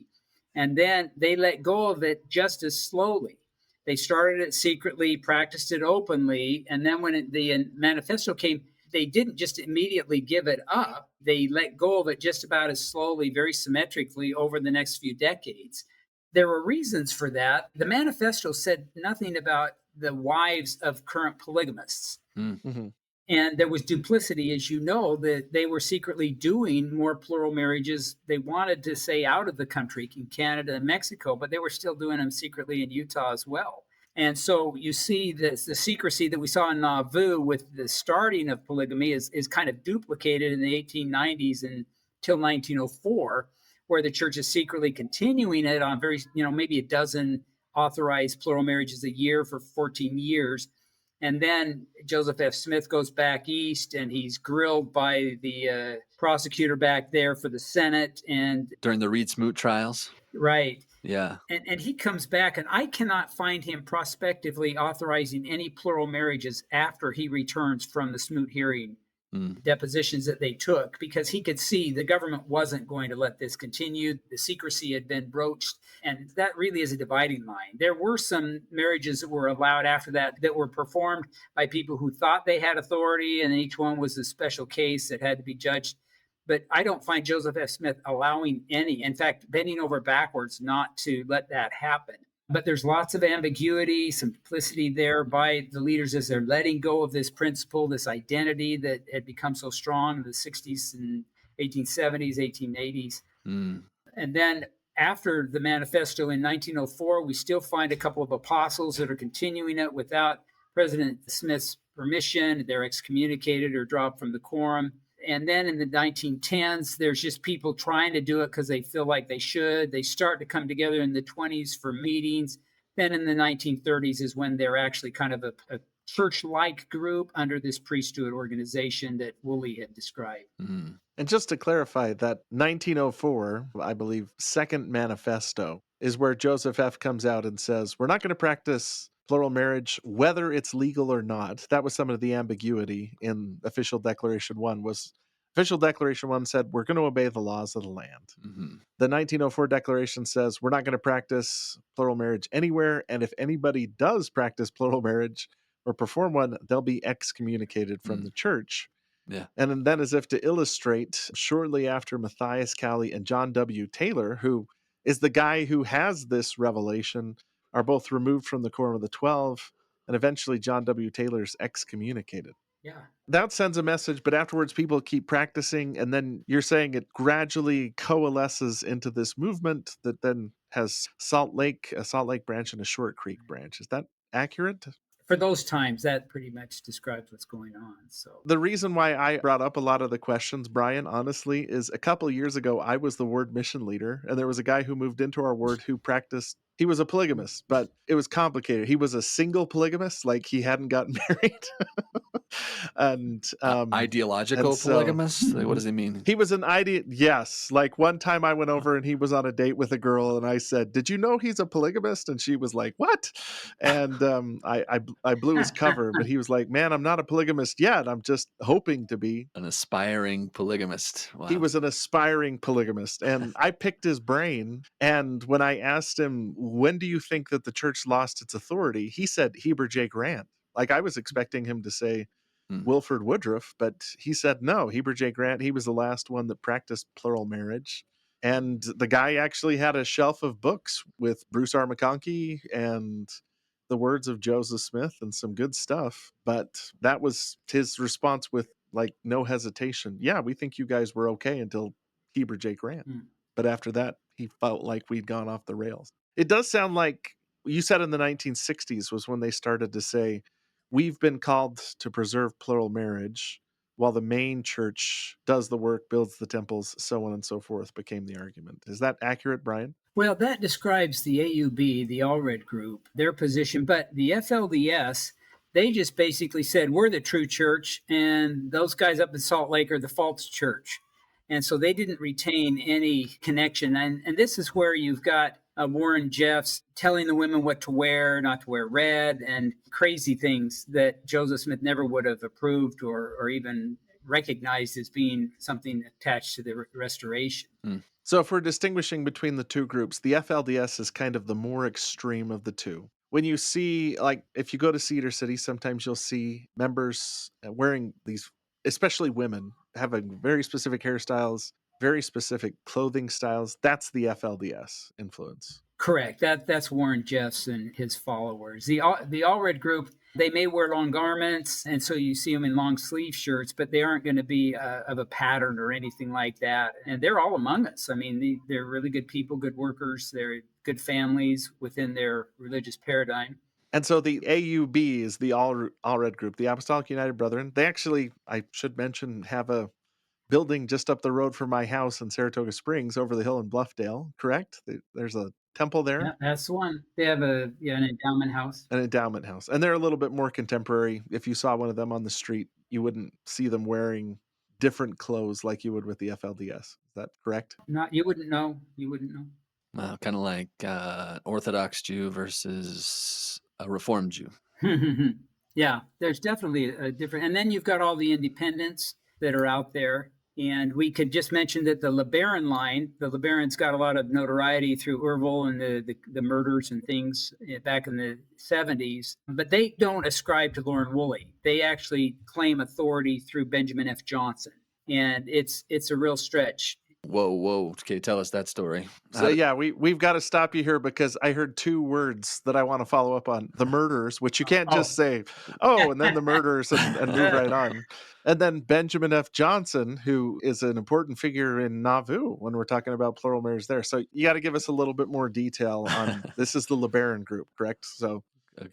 Speaker 3: And then they let go of it just as slowly. They started it secretly, practiced it openly, and then when the manifesto came, they didn't just immediately give it up. They let go of it just about as slowly, very symmetrically over the next few decades. There were reasons for that. The manifesto said nothing about the wives of current polygamists.
Speaker 1: Mm-hmm.
Speaker 3: And there was duplicity, as you know, that they were secretly doing more plural marriages. They wanted to say out of the country, in Canada and Mexico, but they were still doing them secretly in Utah as well. And so you see the secrecy that we saw in Nauvoo with the starting of polygamy is kind of duplicated in the 1890s until 1904, where the church is secretly continuing it on maybe a dozen authorized plural marriages a year for 14 years. And then Joseph F. Smith goes back east, and he's grilled by the prosecutor back there for the Senate. And
Speaker 1: during the Reed Smoot trials?
Speaker 3: Right.
Speaker 1: Yeah.
Speaker 3: And he comes back, and I cannot find him prospectively authorizing any plural marriages after he returns from the Smoot hearing depositions that they took, because he could see the government wasn't going to let this continue. The secrecy had been broached, and that really is a dividing line. There were some marriages that were allowed after that were performed by people who thought they had authority, and each one was a special case that had to be judged. But I don't find Joseph F. Smith allowing any, in fact, bending over backwards not to let that happen. But there's lots of ambiguity, simplicity there by the leaders as they're letting go of this principle, this identity that had become so strong in the 60s and 1870s, 1880s. And then after the Manifesto in 1904, we still find a couple of apostles that are continuing it without President Smith's permission. They're excommunicated or dropped from the quorum. And then in the 1910s, there's just people trying to do it because they feel like they should. They start to come together in the 20s for meetings. Then in the 1930s is when they're actually kind of a church-like group under this priesthood organization that Woolley had described.
Speaker 2: And just to clarify, that 1904, I believe, second manifesto is where Joseph F. comes out and says, we're not going to practice plural marriage, whether it's legal or not. That was some of the ambiguity in Official Declaration 1 was Official Declaration 1 said, we're going to obey the laws of the land. The 1904 declaration says, we're not going to practice plural marriage anywhere. And if anybody does practice plural marriage or perform one, they'll be excommunicated from the church.
Speaker 1: Yeah.
Speaker 2: And then as if to illustrate, shortly after Matthias Cowley and John W. Taylor, who is the guy who has this revelation, are both removed from the Quorum of the 12, and eventually John W. Taylor's excommunicated.
Speaker 3: Yeah.
Speaker 2: That sends a message, but afterwards people keep practicing, and then you're saying it gradually coalesces into this movement that then has a Salt Lake branch and a Short Creek branch. Is that accurate?
Speaker 3: For those times, that pretty much describes what's going on. So
Speaker 2: the reason why I brought up a lot of the questions, Brian, honestly, is a couple of years ago, I was the ward mission leader, and there was a guy who moved into our ward who practiced. He was a polygamist, but it was complicated. He was a single polygamist, like he hadn't gotten married. And
Speaker 1: ideological
Speaker 2: and so-
Speaker 1: polygamist? Like, what does he mean?
Speaker 2: He was an yes. Like one time I went over and he was on a date with a girl, and I said, "Did you know he's a polygamist?" And she was like, "What?" And I blew his cover, but he was like, "Man, I'm not a polygamist yet. I'm just hoping to be."
Speaker 1: An aspiring polygamist. Wow.
Speaker 2: He was an aspiring polygamist, and I picked his brain. And when I asked him, "When do you think that the church lost its authority?" he said Heber J. Grant. Like I was expecting him to say Wilford Woodruff, but he said no, Heber J. Grant. He was the last one that practiced plural marriage. And the guy actually had a shelf of books with Bruce R. McConkie and the words of Joseph Smith and some good stuff. But that was his response with like no hesitation. Yeah, we think you guys were okay until Heber J. Grant. But after that, he felt like we'd gone off the rails. It does sound like you said in the 1960s was when they started to say, we've been called to preserve plural marriage while the main church does the work, builds the temples, so on and so forth, became the argument. Is that accurate, Brian?
Speaker 3: Well, that describes the AUB, the Allred Group, their position. But the FLDS, they just basically said, we're the true church, and those guys up in Salt Lake are the false church. And so they didn't retain any connection. And this is where you've got Warren Jeffs telling the women what to wear, not to wear red, and crazy things that Joseph Smith never would have approved or even recognized as being something attached to the restoration.
Speaker 2: So if we're distinguishing between the two groups, the FLDS is kind of the more extreme of the two. When you see, like, if you go to Cedar City, sometimes you'll see members wearing these, especially women, having very specific hairstyles, very specific clothing styles. That's the FLDS influence.
Speaker 3: Correct. That's Warren Jeffs and his followers. The Allred Group, they may wear long garments, and so you see them in long sleeve shirts, but they aren't going to be of a pattern or anything like that. And they're all among us. I mean, they're really good people, good workers. They're good families within their religious paradigm.
Speaker 2: And so the AUB is the Allred Group, the Apostolic United Brethren. They actually, I should mention, have a building just up the road from my house in Saratoga Springs over the hill in Bluffdale, correct? There's a temple there.
Speaker 3: Yeah, that's the one. They have an endowment house.
Speaker 2: An endowment house. And they're a little bit more contemporary. If you saw one of them on the street, you wouldn't see them wearing different clothes like you would with the FLDS. Is that correct?
Speaker 3: You wouldn't know. You wouldn't know.
Speaker 1: Well, kind of like Orthodox Jew versus a Reformed Jew.
Speaker 3: Yeah, there's definitely a different. And then you've got all the independents that are out there. And we could just mention that the LeBaron line, the LeBarons got a lot of notoriety through Urval and the murders and things back in the 70s. But they don't ascribe to Lorin Woolley. They actually claim authority through Benjamin F. Johnson. And it's a real stretch.
Speaker 1: Whoa. Okay, tell us that story.
Speaker 2: So yeah, we've got to stop you here because I heard two words that I want to follow up on. The murderers, which you can't just say, oh, and then the murderers and move right on. And then Benjamin F. Johnson, who is an important figure in Nauvoo when we're talking about plural marriage there. So you got to give us a little bit more detail on this is the LeBaron group, correct? So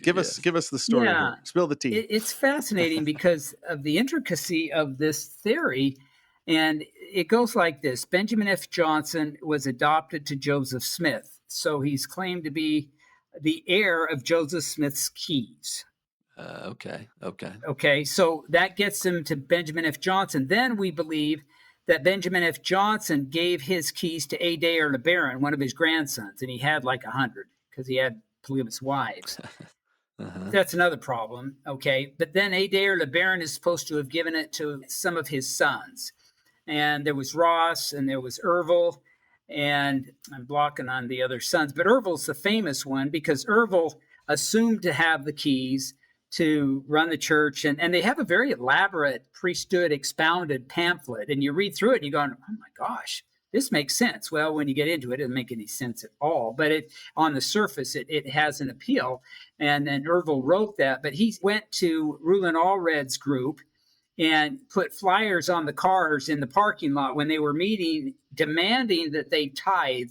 Speaker 2: give us the story here. Spill the tea.
Speaker 3: It's fascinating because of the intricacy of this theory. And it goes like this. Benjamin F. Johnson was adopted to Joseph Smith. So he's claimed to be the heir of Joseph Smith's keys. Okay. So that gets him to Benjamin F. Johnson. Then we believe that Benjamin F. Johnson gave his keys to Adair LeBaron, one of his grandsons. And he had like 100 because he had polygamous wives. That's another problem. Okay. But then Adair LeBaron is supposed to have given it to some of his sons. And there was Ross and there was Ervil, and I'm blocking on the other sons. But Ervil's the famous one because Ervil assumed to have the keys to run the church. And they have a very elaborate priesthood expounded pamphlet. And you read through it and you go, oh my gosh, this makes sense. Well, when you get into it, it doesn't make any sense at all. But on the surface, it has an appeal. And then Ervil wrote that. But he went to Allred's group and put flyers on the cars in the parking lot when they were meeting, demanding that they tithe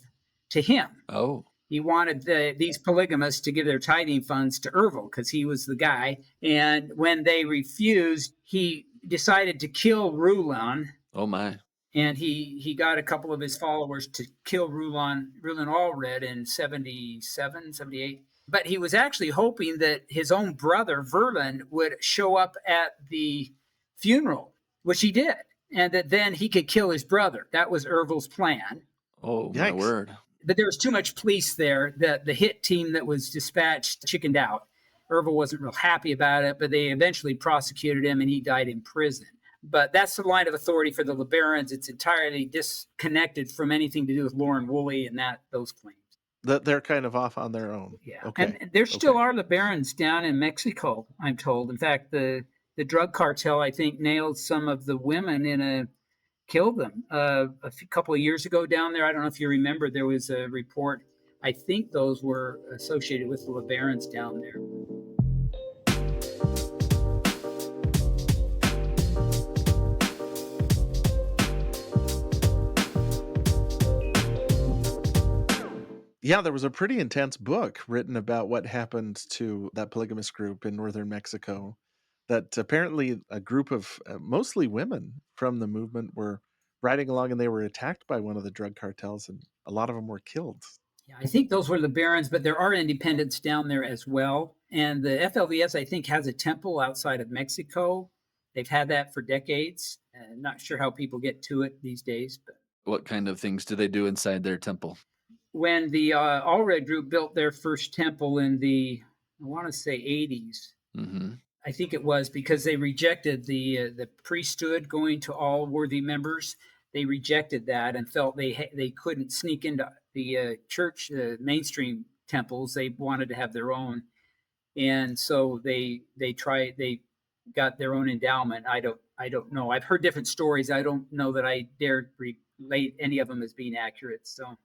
Speaker 3: to him.
Speaker 1: Oh.
Speaker 3: He wanted these polygamists to give their tithing funds to Ervil because he was the guy. And when they refused, he decided to kill Rulon.
Speaker 1: Oh, my.
Speaker 3: And he got a couple of his followers to kill Rulon Allred in 77, 78. But he was actually hoping that his own brother, Verlin, would show up at the funeral, which he did, and that then he could kill his brother. That was Ervil's plan.
Speaker 1: Oh, my word.
Speaker 3: But there was too much police there that the hit team that was dispatched chickened out. Ervil wasn't real happy about it, but they eventually prosecuted him and he died in prison. But that's the line of authority for the LeBarons. It's entirely disconnected from anything to do with Lorin Woolley and those claims.
Speaker 2: That they're kind of off on their own.
Speaker 3: Yeah. Okay. And there still are LeBarons down in Mexico, I'm told. In fact, the drug cartel, I think, nailed some of the women killed them. A couple of years ago down there, I don't know if you remember, there was a report. I think those were associated with the LeBarons down there.
Speaker 2: Yeah, there was a pretty intense book written about what happened to that polygamous group in northern Mexico. That apparently a group of mostly women from the movement were riding along and they were attacked by one of the drug cartels and a lot of them were killed.
Speaker 3: Yeah, I think those were the Barons, but there are independents down there as well. And the FLDS, I think, has a temple outside of Mexico. They've had that for decades. Not sure how people get to it these days. But
Speaker 1: what kind of things do they do inside their temple?
Speaker 3: When the Allred Group built their first temple in the, I want to say 80s, I think it was because they rejected the priesthood going to all worthy members. They rejected that and felt they couldn't sneak into the church, mainstream temples. They wanted to have their own, and so they got their own endowment. I don't know. I've heard different stories. I don't know that I dare relate any of them as being accurate. So,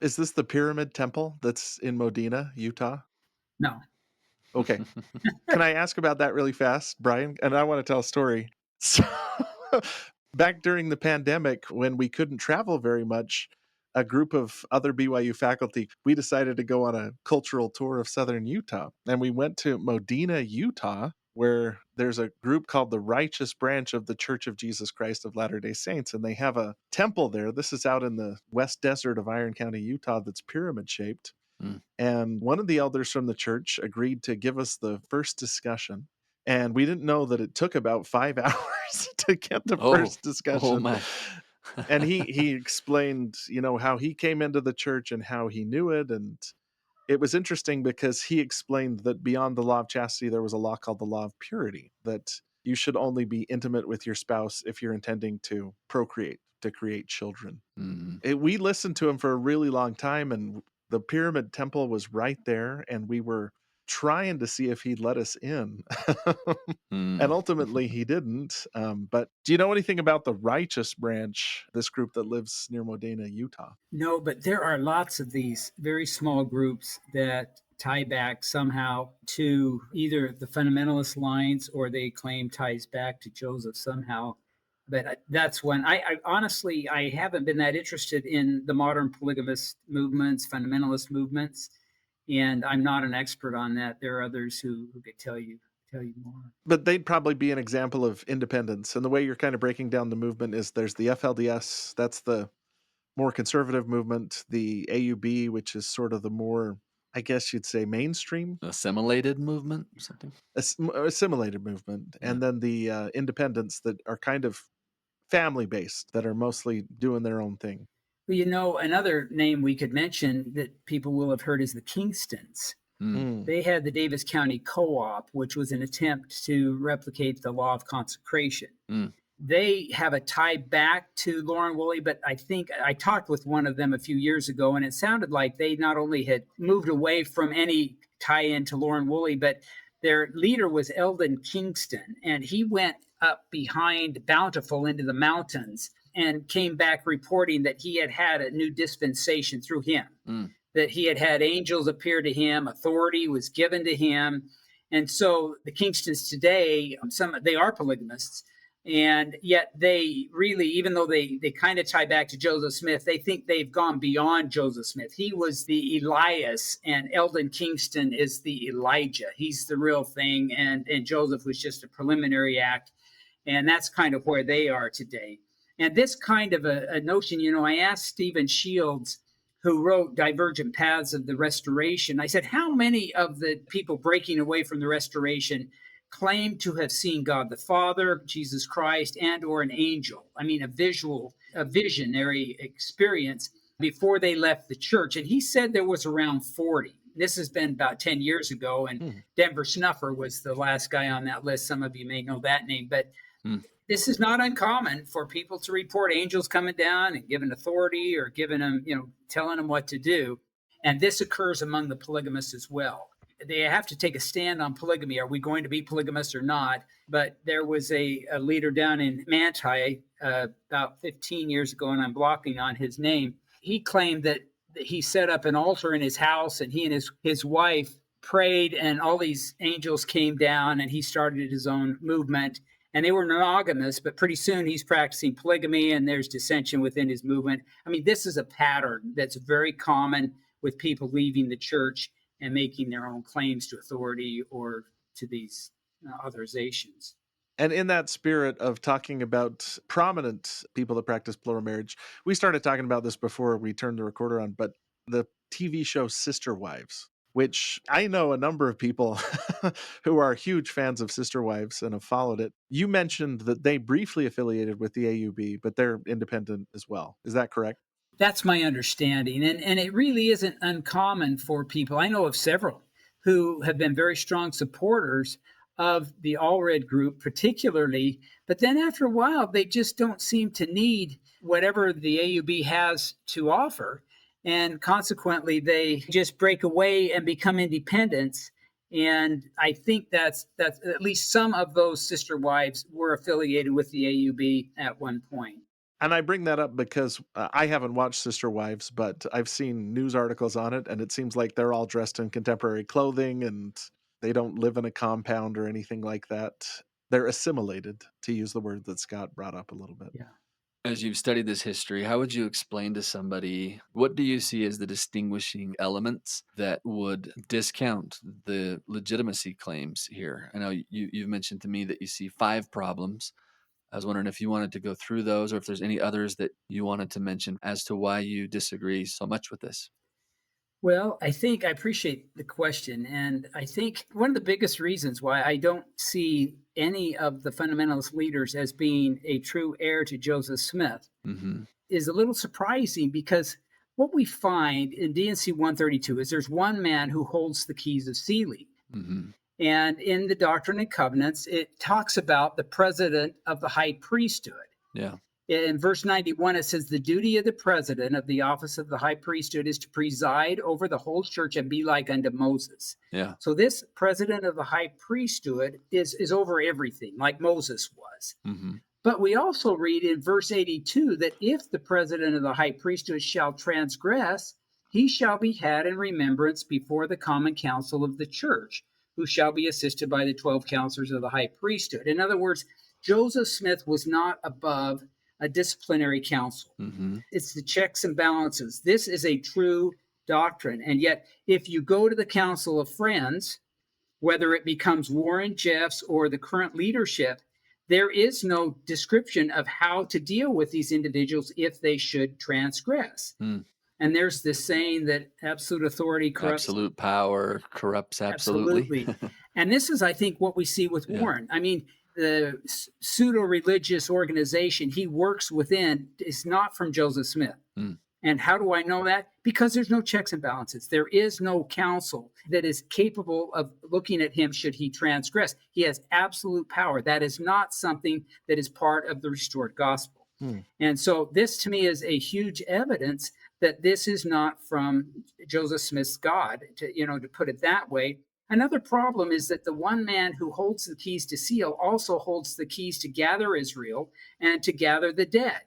Speaker 2: is this the Pyramid Temple that's in Modena, Utah?
Speaker 3: No.
Speaker 2: Okay. Can I ask about that really fast, Brian? And I want to tell a story. So, back during the pandemic, when we couldn't travel very much, a group of other BYU faculty, we decided to go on a cultural tour of southern Utah. And we went to Modena, Utah, where there's a group called the Righteous Branch of the Church of Jesus Christ of Latter-day Saints. And they have a temple there. This is out in the west desert of Iron County, Utah, that's pyramid-shaped. And one of the elders from the church agreed to give us the first discussion. And we didn't know that it took about 5 hours to get the first discussion.
Speaker 1: Oh my.
Speaker 2: And he explained, how he came into the church and how he knew it. And it was interesting because he explained that beyond the law of chastity, there was a law called the law of purity, that you should only be intimate with your spouse if you're intending to procreate, to create children. We listened to him for a really long time, and the Pyramid Temple was right there, and we were trying to see if he'd let us in. And ultimately he didn't. But do you know anything about the Righteous Branch, this group that lives near Modena, Utah?
Speaker 3: No, but there are lots of these very small groups that tie back somehow to either the fundamentalist lines or they claim ties back to Joseph somehow. But that's when I honestly, I haven't been that interested in the modern polygamist movements, fundamentalist movements, and I'm not an expert on that. There are others who could tell you more.
Speaker 2: But they'd probably be an example of independence. And the way you're kind of breaking down the movement is there's the FLDS, that's the more conservative movement, the AUB, which is sort of the more, I guess you'd say, mainstream.
Speaker 1: Assimilated movement or something?
Speaker 2: Assimilated movement.
Speaker 1: Yeah.
Speaker 2: And then the independents that are kind of family-based, that are mostly doing their own thing.
Speaker 3: Well, you know, another name we could mention that people will have heard is the Kingstons. They had the Davis County Co-op, which was an attempt to replicate the law of consecration. They have a tie back to Lorin Woolley, but I think I talked with one of them a few years ago, and it sounded like they not only had moved away from any tie-in to Lorin Woolley, but their leader was Eldon Kingston, and he went up behind Bountiful into the mountains and came back reporting that he had had a new dispensation through him, that he had had angels appear to him, authority was given to him. And so the Kingstons today, they are polygamists, and yet they really, even though they kind of tie back to Joseph Smith, they think they've gone beyond Joseph Smith. He was the Elias, and Eldon Kingston is the Elijah. He's the real thing, and Joseph was just a preliminary act. And that's kind of where they are today. And this kind of a notion, you know, I asked Stephen Shields, who wrote Divergent Paths of the Restoration, I said, how many of the people breaking away from the Restoration claim to have seen God the Father, Jesus Christ, and or an angel? I mean, a visionary experience before they left the church. And he said there was around 40. This has been about 10 years ago, and Denver Snuffer was the last guy on that list. Some of you may know that name, but this is not uncommon for people to report angels coming down and giving authority or giving them, you know, telling them what to do. And this occurs among the polygamists as well. They have to take a stand on polygamy. Are we going to be polygamists or not? But there was a leader down in Manti about 15 years ago, and I'm blocking on his name. He claimed that he set up an altar in his house, and he and his wife prayed, and all these angels came down, and he started his own movement. And they were monogamous, but pretty soon he's practicing polygamy, and there's dissension within his movement. I mean, this is a pattern that's very common with people leaving the church and making their own claims to authority or to these authorizations.
Speaker 2: And in that spirit of talking about prominent people that practice plural marriage, we started talking about this before we turned the recorder on, but the TV show Sister Wives, which I know a number of people who are huge fans of Sister Wives and have followed it. You mentioned that they briefly affiliated with the AUB, but they're independent as well. Is that correct?
Speaker 3: That's my understanding. And it really isn't uncommon for people. I know of several who have been very strong supporters of the Allred Group, particularly. But then after a while, they just don't seem to need whatever the AUB has to offer. And consequently, they just break away and become independents. And I think that's at least some of those sister wives were affiliated with the AUB at one point.
Speaker 2: And I bring that up because I haven't watched Sister Wives, but I've seen news articles on it, and it seems like they're all dressed in contemporary clothing, and they don't live in a compound or anything like that. They're assimilated, to use the word that Scott brought up a little bit.
Speaker 3: Yeah.
Speaker 1: As you've studied this history, how would you explain to somebody, what do you see as the distinguishing elements that would discount the legitimacy claims here? I know you've mentioned to me that you see 5 problems. I was wondering if you wanted to go through those or if there's any others that you wanted to mention as to why you disagree so much with this.
Speaker 3: Well, I appreciate the question. And I think one of the biggest reasons why I don't see any of the fundamentalist leaders as being a true heir to Joseph Smith is a little surprising, because what we find in D&C 132 is there's one man who holds the keys of sealing. And in the Doctrine and Covenants, it talks about the president of the high priesthood.
Speaker 1: Yeah.
Speaker 3: In verse 91, it says, the duty of the president of the office of the high priesthood is to preside over the whole church and be like unto Moses.
Speaker 1: Yeah.
Speaker 3: So this president of the high priesthood is over everything, like Moses was.
Speaker 1: Mm-hmm.
Speaker 3: But we also read in verse 82 that if the president of the high priesthood shall transgress, he shall be had in remembrance before the common council of the church, who shall be assisted by the 12 counselors of the high priesthood. In other words, Joseph Smith was not above a disciplinary council.
Speaker 1: Mm-hmm.
Speaker 3: It's the checks and balances. This is a true doctrine. And yet, if you go to the Council of Friends, whether it becomes Warren Jeffs or the current leadership, there is no description of how to deal with these individuals if they should transgress.
Speaker 1: Mm.
Speaker 3: And there's this saying that absolute authority corrupts.
Speaker 1: Absolute power corrupts absolutely.
Speaker 3: And this is, I think, what we see with Warren. I mean, the pseudo-religious organization he works within is not from Joseph Smith.
Speaker 1: Mm.
Speaker 3: And how do I know that? Because there's no checks and balances. There is no council that is capable of looking at him should he transgress. He has absolute power. That is not something that is part of the restored gospel. Mm. And so this, to me, is a huge evidence that this is not from Joseph Smith's God, to put it that way. Another problem is that the one man who holds the keys to seal also holds the keys to gather Israel and to gather the dead.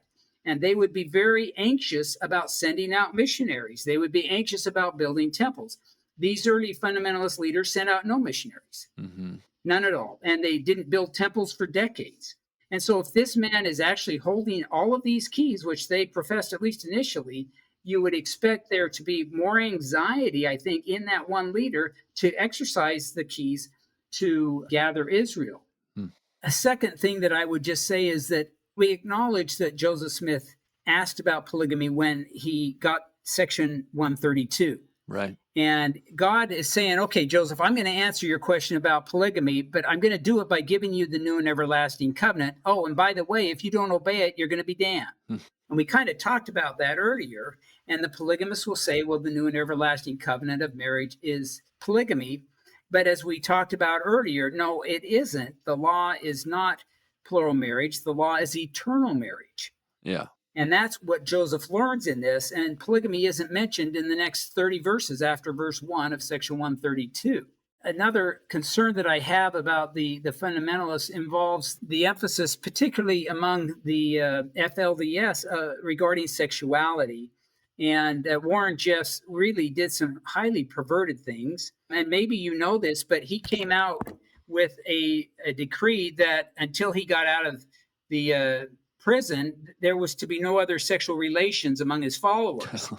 Speaker 3: And they would be very anxious about sending out missionaries. They would be anxious about building temples. These early fundamentalist leaders sent out no missionaries, none at all. And they didn't build temples for decades. And so if this man is actually holding all of these keys, which they professed at least initially, you would expect there to be more anxiety, I think, in that one leader to exercise the keys to gather Israel. Hmm. A second thing that I would just say is that we acknowledge that Joseph Smith asked about polygamy when he got section 132.
Speaker 1: Right.
Speaker 3: And God is saying, okay, Joseph, I'm going to answer your question about polygamy, but I'm going to do it by giving you the new and everlasting covenant. Oh, and by the way, if you don't obey it, you're going to be damned. Hmm. And we kind of talked about that earlier. And the polygamists will say, well, the new and everlasting covenant of marriage is polygamy. But as we talked about earlier, no, it isn't. The law is not plural marriage. The law is eternal marriage.
Speaker 1: Yeah.
Speaker 3: And that's what Joseph learns in this. And polygamy isn't mentioned in the next 30 verses after verse 1 of section 132. Another concern that I have about the fundamentalists involves the emphasis, particularly among the FLDS, regarding sexuality. And Warren Jeffs really did some highly perverted things. And maybe you know this, but he came out with a decree that until he got out of the prison, there was to be no other sexual relations among his followers.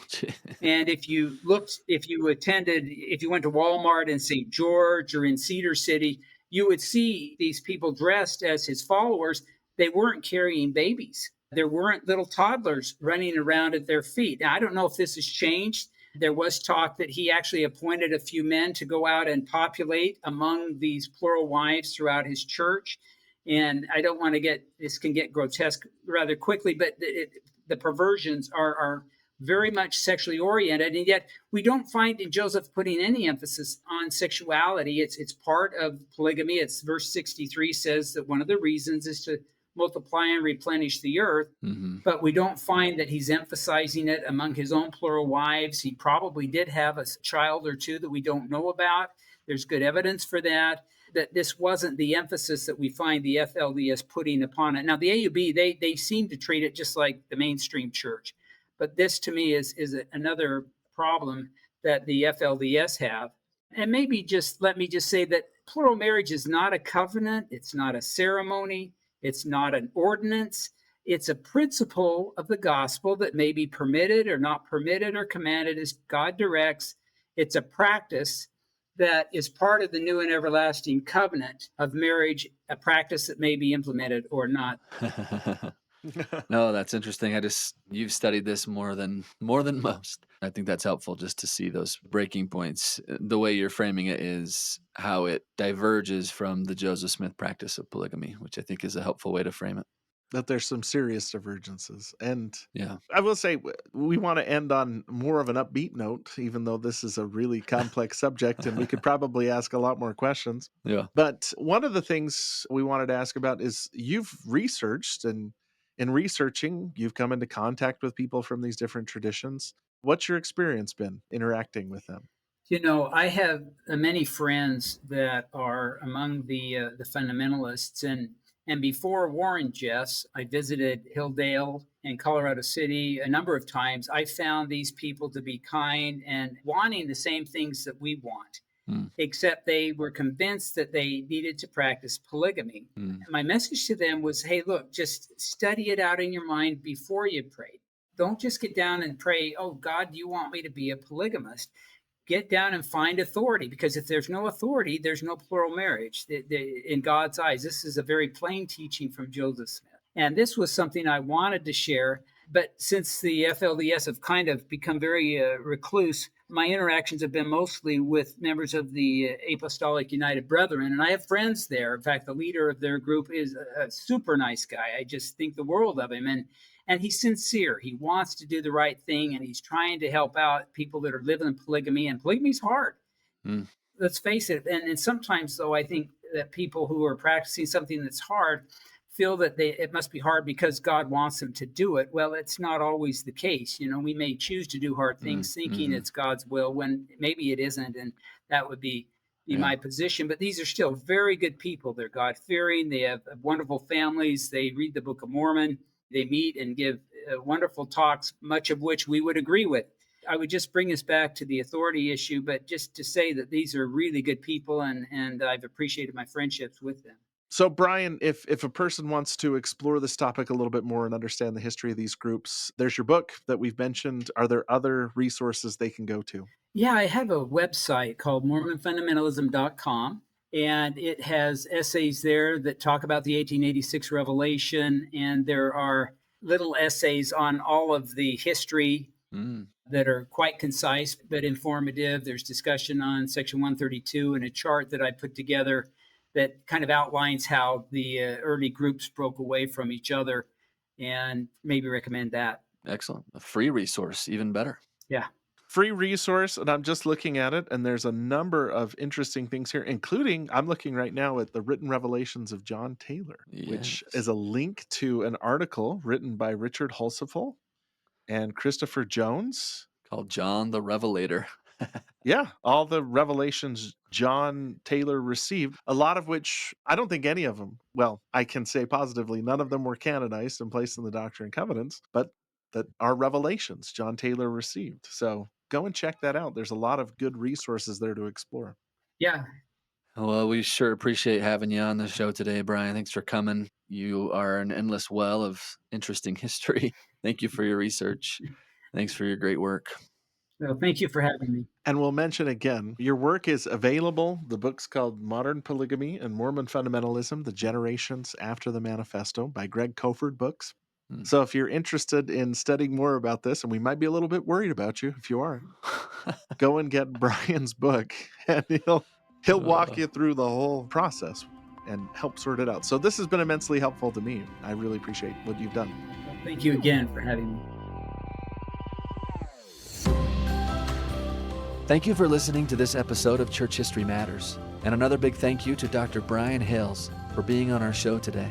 Speaker 3: And if you went to Walmart in St. George or in Cedar City, you would see these people dressed as his followers. They weren't carrying babies. There weren't little toddlers running around at their feet. Now, I don't know if this has changed. There was talk that he actually appointed a few men to go out and populate among these plural wives throughout his church. And I don't want to this can get grotesque rather quickly, but the perversions are very much sexually oriented. And yet we don't find in Joseph putting any emphasis on sexuality. It's part of polygamy. It's verse 63 says that one of the reasons is to multiply and replenish the earth. Mm-hmm. But we don't find that he's emphasizing it among his own plural wives. He probably did have a child or two that we don't know about. There's good evidence for that this wasn't the emphasis that we find the FLDS putting upon it. Now, the AUB, they seem to treat it just like the mainstream church. But this, to me, is another problem that the FLDS have. And let me just say that plural marriage is not a covenant. It's not a ceremony. It's not an ordinance. It's a principle of the gospel that may be permitted or not permitted or commanded as God directs. It's a practice that is part of the new and everlasting covenant of marriage, a practice that may be implemented or not.
Speaker 1: No, that's interesting. You've studied this more than most. I think that's helpful just to see those breaking points. The way you're framing it is how it diverges from the Joseph Smith practice of polygamy, which I think is a helpful way to frame it.
Speaker 2: That there's some serious divergences. And
Speaker 1: yeah,
Speaker 2: I will say we want to end on more of an upbeat note, even though this is a really complex subject and we could probably ask a lot more questions.
Speaker 1: Yeah.
Speaker 2: But one of the things we wanted to ask about is you've researched and In researching, you've come into contact with people from these different traditions. What's your experience been interacting with them?
Speaker 3: I have many friends that are among the fundamentalists, and before Warren Jess, I visited Hilldale and Colorado City a number of times. I found these people to be kind and wanting the same things that we want, except they were convinced that they needed to practice polygamy. My message to them was, hey, look, just study it out in your mind before you pray. Don't just get down and pray, oh, God, you want me to be a polygamist? Get down and find authority, because if there's no authority, there's no plural marriage. In God's eyes, this is a very plain teaching from Joseph Smith. And this was something I wanted to share. But since the FLDS have kind of become very recluse, my interactions have been mostly with members of the Apostolic United Brethren. And I have friends there. In fact, the leader of their group is a super nice guy. I just think the world of him. And he's sincere. He wants to do the right thing, and he's trying to help out people that are living in polygamy. And polygamy is hard. Let's face it. And sometimes, though, I think that people who are practicing something that's hard feel that it must be hard because God wants them to do it. Well, it's not always the case. We may choose to do hard things thinking it's God's will when maybe it isn't, and that would be my position. But these are still very good people. They're God-fearing. They have wonderful families. They read the Book of Mormon. They meet and give wonderful talks, much of which we would agree with. I would just bring us back to the authority issue, but just to say that these are really good people, and I've appreciated my friendships with them.
Speaker 2: So, Brian, if a person wants to explore this topic a little bit more and understand the history of these groups, there's your book that we've mentioned. Are there other resources they can go to?
Speaker 3: Yeah, I have a website called MormonFundamentalism.com. And it has essays there that talk about the 1886 revelation. And there are little essays on all of the history that are quite concise but informative. There's discussion on Section 132 and a chart that I put together that kind of outlines how the early groups broke away from each other, and maybe recommend that.
Speaker 1: Excellent. A free resource, even better.
Speaker 3: Yeah.
Speaker 2: Free resource, and I'm just looking at it, and there's a number of interesting things here, including, I'm looking right now at the written revelations of John Taylor, which is a link to an article written by Richard Hulseful and Christopher Jones.
Speaker 1: Called John the Revelator.
Speaker 2: Yeah, all the revelations John Taylor received, a lot of which, I don't think any of them, well, I can say positively, none of them were canonized and placed in the Doctrine and Covenants, but that are revelations John Taylor received. So go and check that out. There's a lot of good resources there to explore.
Speaker 3: Yeah.
Speaker 1: Well, we sure appreciate having you on the show today, Brian. Thanks for coming. You are an endless well of interesting history. Thank you for your research. Thanks for your great work.
Speaker 3: Well, thank you for having me.
Speaker 2: And we'll mention again, your work is available. The book's called Modern Polygamy and Mormon Fundamentalism, The Generations After the Manifesto by Greg Koford Books. So if you're interested in studying more about this, and we might be a little bit worried about you if you aren't, go and get Brian's book, and he'll walk you through the whole process and help sort it out. So this has been immensely helpful to me. I really appreciate what you've done.
Speaker 3: Well, thank you again for having me.
Speaker 1: Thank you for listening to this episode of Church History Matters, and another big thank you to Dr. Brian Hales for being on our show today.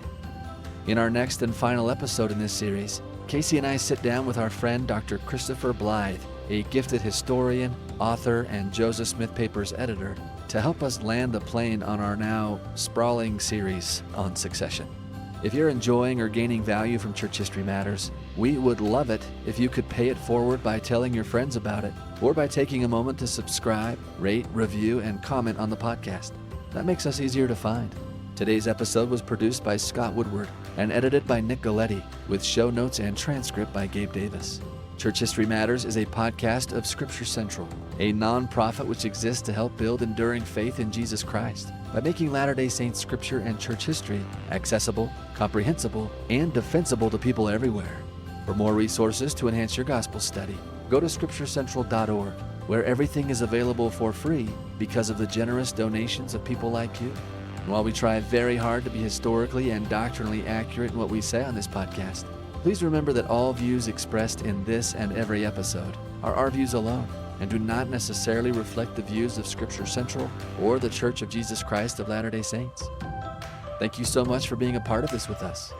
Speaker 1: In our next and final episode in this series, Casey and I sit down with our friend Dr. Christopher Blythe, a gifted historian, author, and Joseph Smith Papers editor, to help us land the plane on our now sprawling series on succession. If you're enjoying or gaining value from Church History Matters, we would love it if you could pay it forward by telling your friends about it, or by taking a moment to subscribe, rate, review, and comment on the podcast. That makes us easier to find. Today's episode was produced by Scott Woodward and edited by Nick Galletti, with show notes and transcript by Gabe Davis. Church History Matters is a podcast of Scripture Central, a nonprofit which exists to help build enduring faith in Jesus Christ by making Latter-day Saints scripture and church history accessible, comprehensible, and defensible to people everywhere. For more resources to enhance your gospel study, go to scripturecentral.org, where everything is available for free because of the generous donations of people like you. And while we try very hard to be historically and doctrinally accurate in what we say on this podcast, please remember that all views expressed in this and every episode are our views alone and do not necessarily reflect the views of Scripture Central or the Church of Jesus Christ of Latter-day Saints. Thank you so much for being a part of this with us.